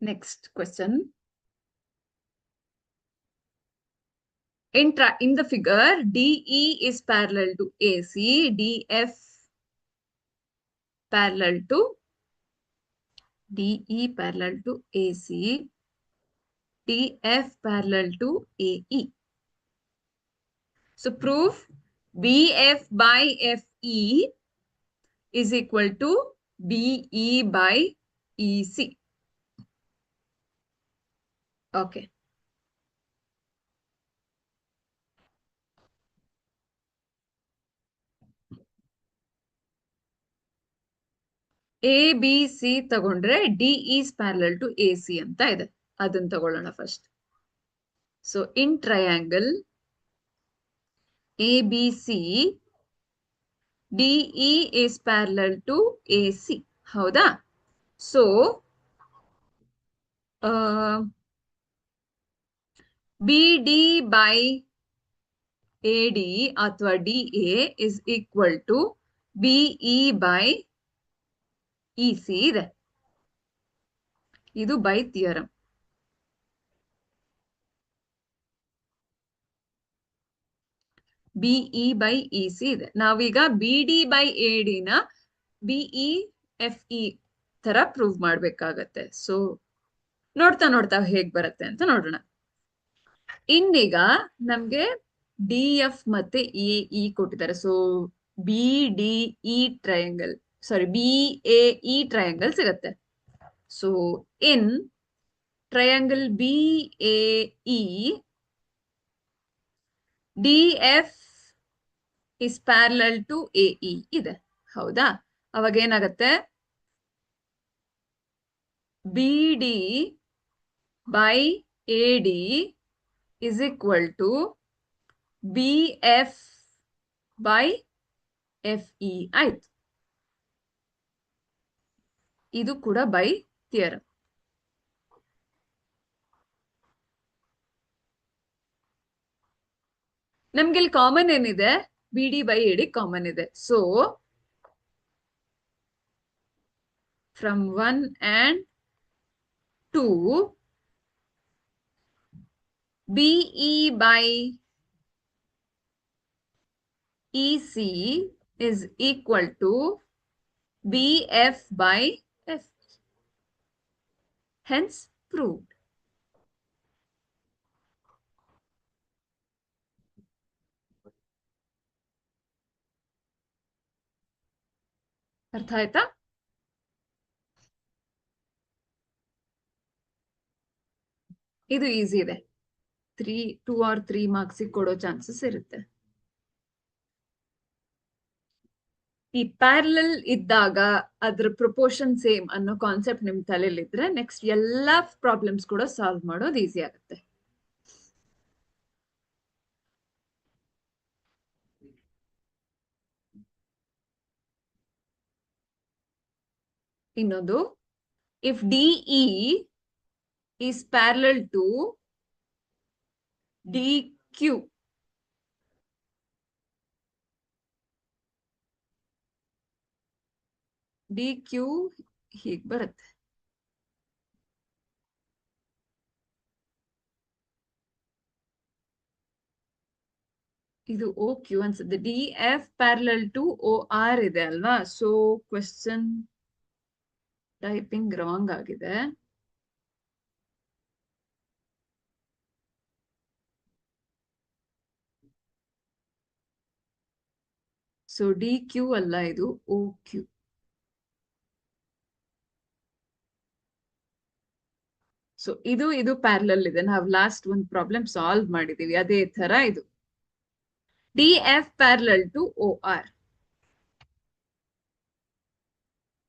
Next question. In the figure, DE is parallel to AC, DF parallel to DE parallel to AC, DF parallel to AE. So proof BF by FE is equal to BE by EC. Okay. ABC ತಗೊಂಡ್ರೆ DE is parallel to AC ಅಂತ ಇದೆ. ಅದನ್ನ ತಗೊಳ್ಳೋಣ first. So in triangle ABC, DE is parallel to AC. ಹೌದಾ? So BD by AD ಅಥವಾ DA is equal to BE by EC ಇದೆ. ಇದು by theorem. B E by E C ಇದೆ. ನಾವೀಗ B D by A B E F E ತರ prove ಮಾಡ್ಬೇಕಾಗತ್ತೆ. So ನೋಡ್ತಾ ನೋಡ್ತಾ ಹೇಗ್ ಬರುತ್ತೆ ಅಂತ ನೋಡೋಣ. ಇನ್ನೀಗ ನಮ್ಗೆ ಡಿ ಎಫ್ ಮತ್ತೆ ಇ ಕೊಟ್ಟಿದ್ದಾರೆ. So B D E triangle, sorry B A E triangle ಸಿಗತ್ತೆ. So in triangle B A E, D F is parallel to A E ಇದೆ. ಹೌದಾ? ಅವಾಗ ಏನಾಗತ್ತೆ? B D by A D is equal to B F by F E ಆಯ್ತು. ಇದು ಕೂಡ by theorem. ನಮ್ಗೆ ಇಲ್ಲಿ ಕಾಮನ್ ಏನಿದೆ? B D by A D common ಇದೆ. So from 1 and 2, BE by EC is equal to BF by F. Hence proved. ಅರ್ಥ ಆಯ್ತಾ? ಇದು ಈಸಿ ಇದೆ. 2 or 3 ಮಾರ್ಕ್ಸ್ ಕೊಡೋ ಚಾನ್ಸಸ್ ಇರುತ್ತೆ. ಈ ಪ್ಯಾರಲಲ್ ಇದ್ದಾಗ ಅದ್ರ ಪ್ರಪೋರ್ಷನ್ ಸೇಮ್ ಅನ್ನೋ ಕಾನ್ಸೆಪ್ಟ್ ನಿಮ್ ತಲೆಯಲ್ಲಿದ್ರೆ ನೆಕ್ಸ್ಟ್ ಎಲ್ಲಾ ಪ್ರಾಬ್ಲಮ್ಸ್ ಕೂಡ ಸಾಲ್ವ್ ಮಾಡೋದು ಈಸಿ ಆಗುತ್ತೆ. ಇನ್ನೊಂದು, if DE is parallel to D Q, D Q ಹೀಗೆ ಬರುತ್ತೆ. ಇದು ಓ ಕ್ಯೂ ಅನ್ಸುತ್ತೆ. D F parallel to O R ಇದೆ ಅಲ್ವಾ? ಸೊ ಕ್ವೆಶ್ಚನ್ ಟೈಪಿಂಗ್ ರಾಂಗ್ ಆಗಿದೆ. ಸೊ ಡಿ ಕ್ಯೂ ಅಲ್ಲ, ಇದು ಓ ಕ್ಯೂ. ಸೊ ಇದು ಪ್ಯಾರಲಲ್ ಇದೆ. ನಾವು ಲಾಸ್ಟ್ ಒಂದು ಪ್ರಾಬ್ಲಮ್ ಸಾಲ್ವ್ ಮಾಡಿದೀವಿ ಅದೇ ತರ ಇದು. D F parallel to O R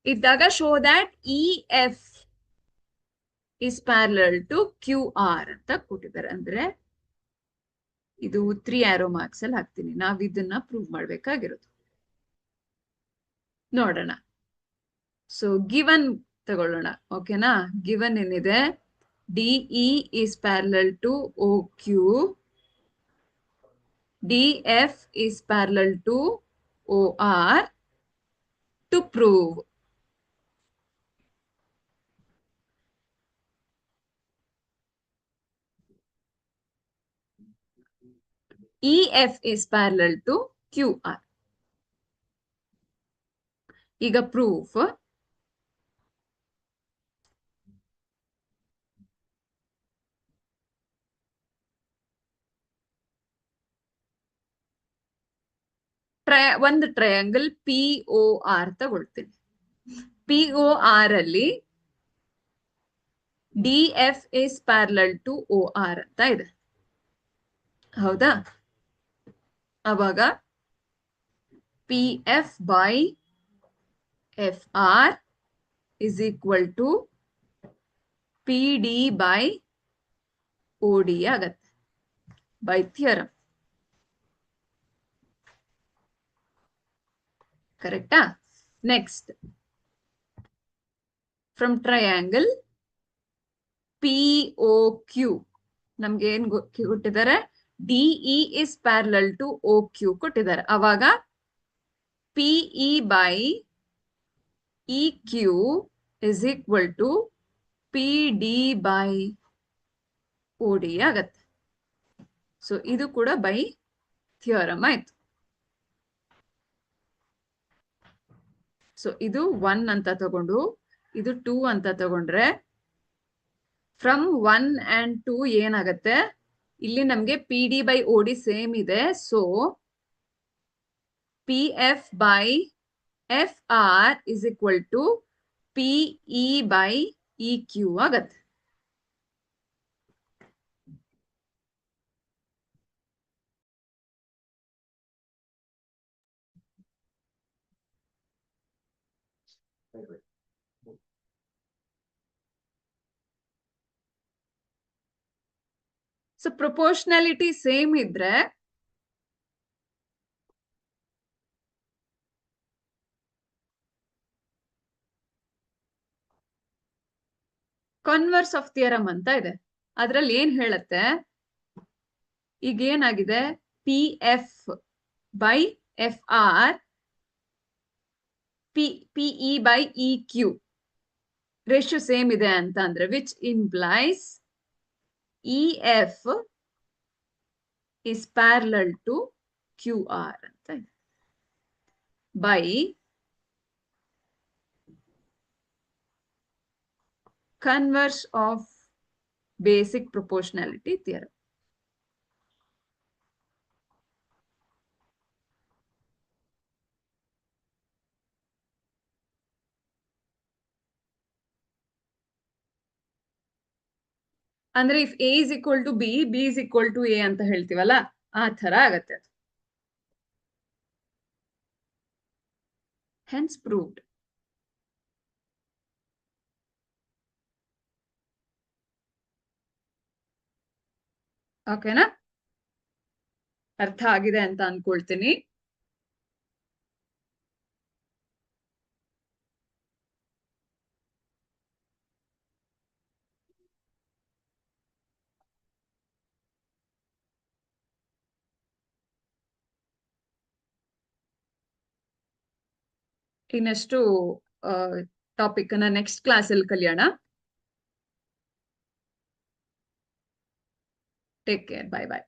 ಇದ್ದಾಗ show that E F is parallel to Q R ಅಂತ ಕೊಟ್ಟಿದ್ದಾರೆ. ಅಂದ್ರೆ ಇದು 3 ಆರೋ ಮಾರ್ಕ್ಸ್ ಅಲ್ಲಿ ಹಾಕ್ತೀನಿ. ನಾವ್ ಇದನ್ನ ಪ್ರೂವ್ ಮಾಡ್ಬೇಕಾಗಿರೋದು. ನೋಡೋಣ. ಸೊ ಗಿವನ್ ತಗೊಳ್ಳೋಣ. ಓಕೆನಾ? ಗಿವನ್ ಏನಿದೆ? DE is parallel to O Q, DF is parallel to OR to prove EF is parallel to QR. ಈಗ proof ಒಂದು ಟ್ರಯಾಂಗಲ್ POR ತಗೊಳ್ತೀನಿ. POR ಅಲ್ಲಿ DF is parallel to OR ಅಂತ ಇದೆ. ಹೌದಾ? ಅವಾಗ PF by FR is equal to PD by OD ಆಗತ್ತೆ by theorem. ಕರೆಕ್ಟಾ? ನೆಕ್ಸ್ಟ್, ಫ್ರಮ್ ಟ್ರಯಾಂಗಲ್ POQ ನಮ್ಗೆ ಏನ್ ಕೊಟ್ಟಿದ್ದಾರೆ? DE is parallel to OQ ಕೊಟ್ಟಿದ್ದಾರೆ. ಅವಾಗ PE by EQ is equal to PD by OD ಆಗತ್ತೆ. ಸೊ ಇದು ಕೂಡ ಬೈ ಥಿಯರಮ್ ಆಯ್ತು. ಸೊ ಇದು 1 ಅಂತ ತಗೊಂಡು ಇದು 2 ಅಂತ ತಗೊಂಡ್ರೆ ಫ್ರಮ್ 1 and 2 ಏನಾಗತ್ತೆ, ಇಲ್ಲಿ ನಮ್ಗೆ P D by O D same ಇದೆ. So P F by F R is equal to P E by E Q ಆಗತ್ತೆ. ಸೊ ಪ್ರೊಪೋರ್ಷನಾಲಿಟಿ ಸೇಮ್ ಇದ್ರೆ ಕನ್ವರ್ಸ್ ಆಫ್ ಥಿಯರಮ್ ಅಂತ ಇದೆ. ಅದ್ರಲ್ಲಿ ಏನ್ ಹೇಳತ್ತೆ, ಈಗ ಏನಾಗಿದೆ, P F by F R P E by E Q ratio same ಇದೆ ಅಂತ ಅಂದ್ರೆ, which implies E F is parallel to Q R ಅಂತ ಇದೆ. By converse of basic proportionality theorem. ಅಂದ್ರೆ if A is equal to B, B is equal to A ಅಂತ ಹೇಳ್ತೀವಲ್ಲ, ಆ ತರ ಆಗತ್ತೆ ಅದು. Hence proved. ಓಕೆನಾ? ಅರ್ಥ ಆಗಿದೆ ಅಂತ ಅನ್ಕೊಳ್ತೀನಿ. ಇನ್ನಷ್ಟು ಟಾಪಿಕ್ ಅನ್ನ ನೆಕ್ಸ್ಟ್ ಕ್ಲಾಸ್ ಅಲ್ಲಿ ಕಲಿಯೋಣ. Take care. Bye bye.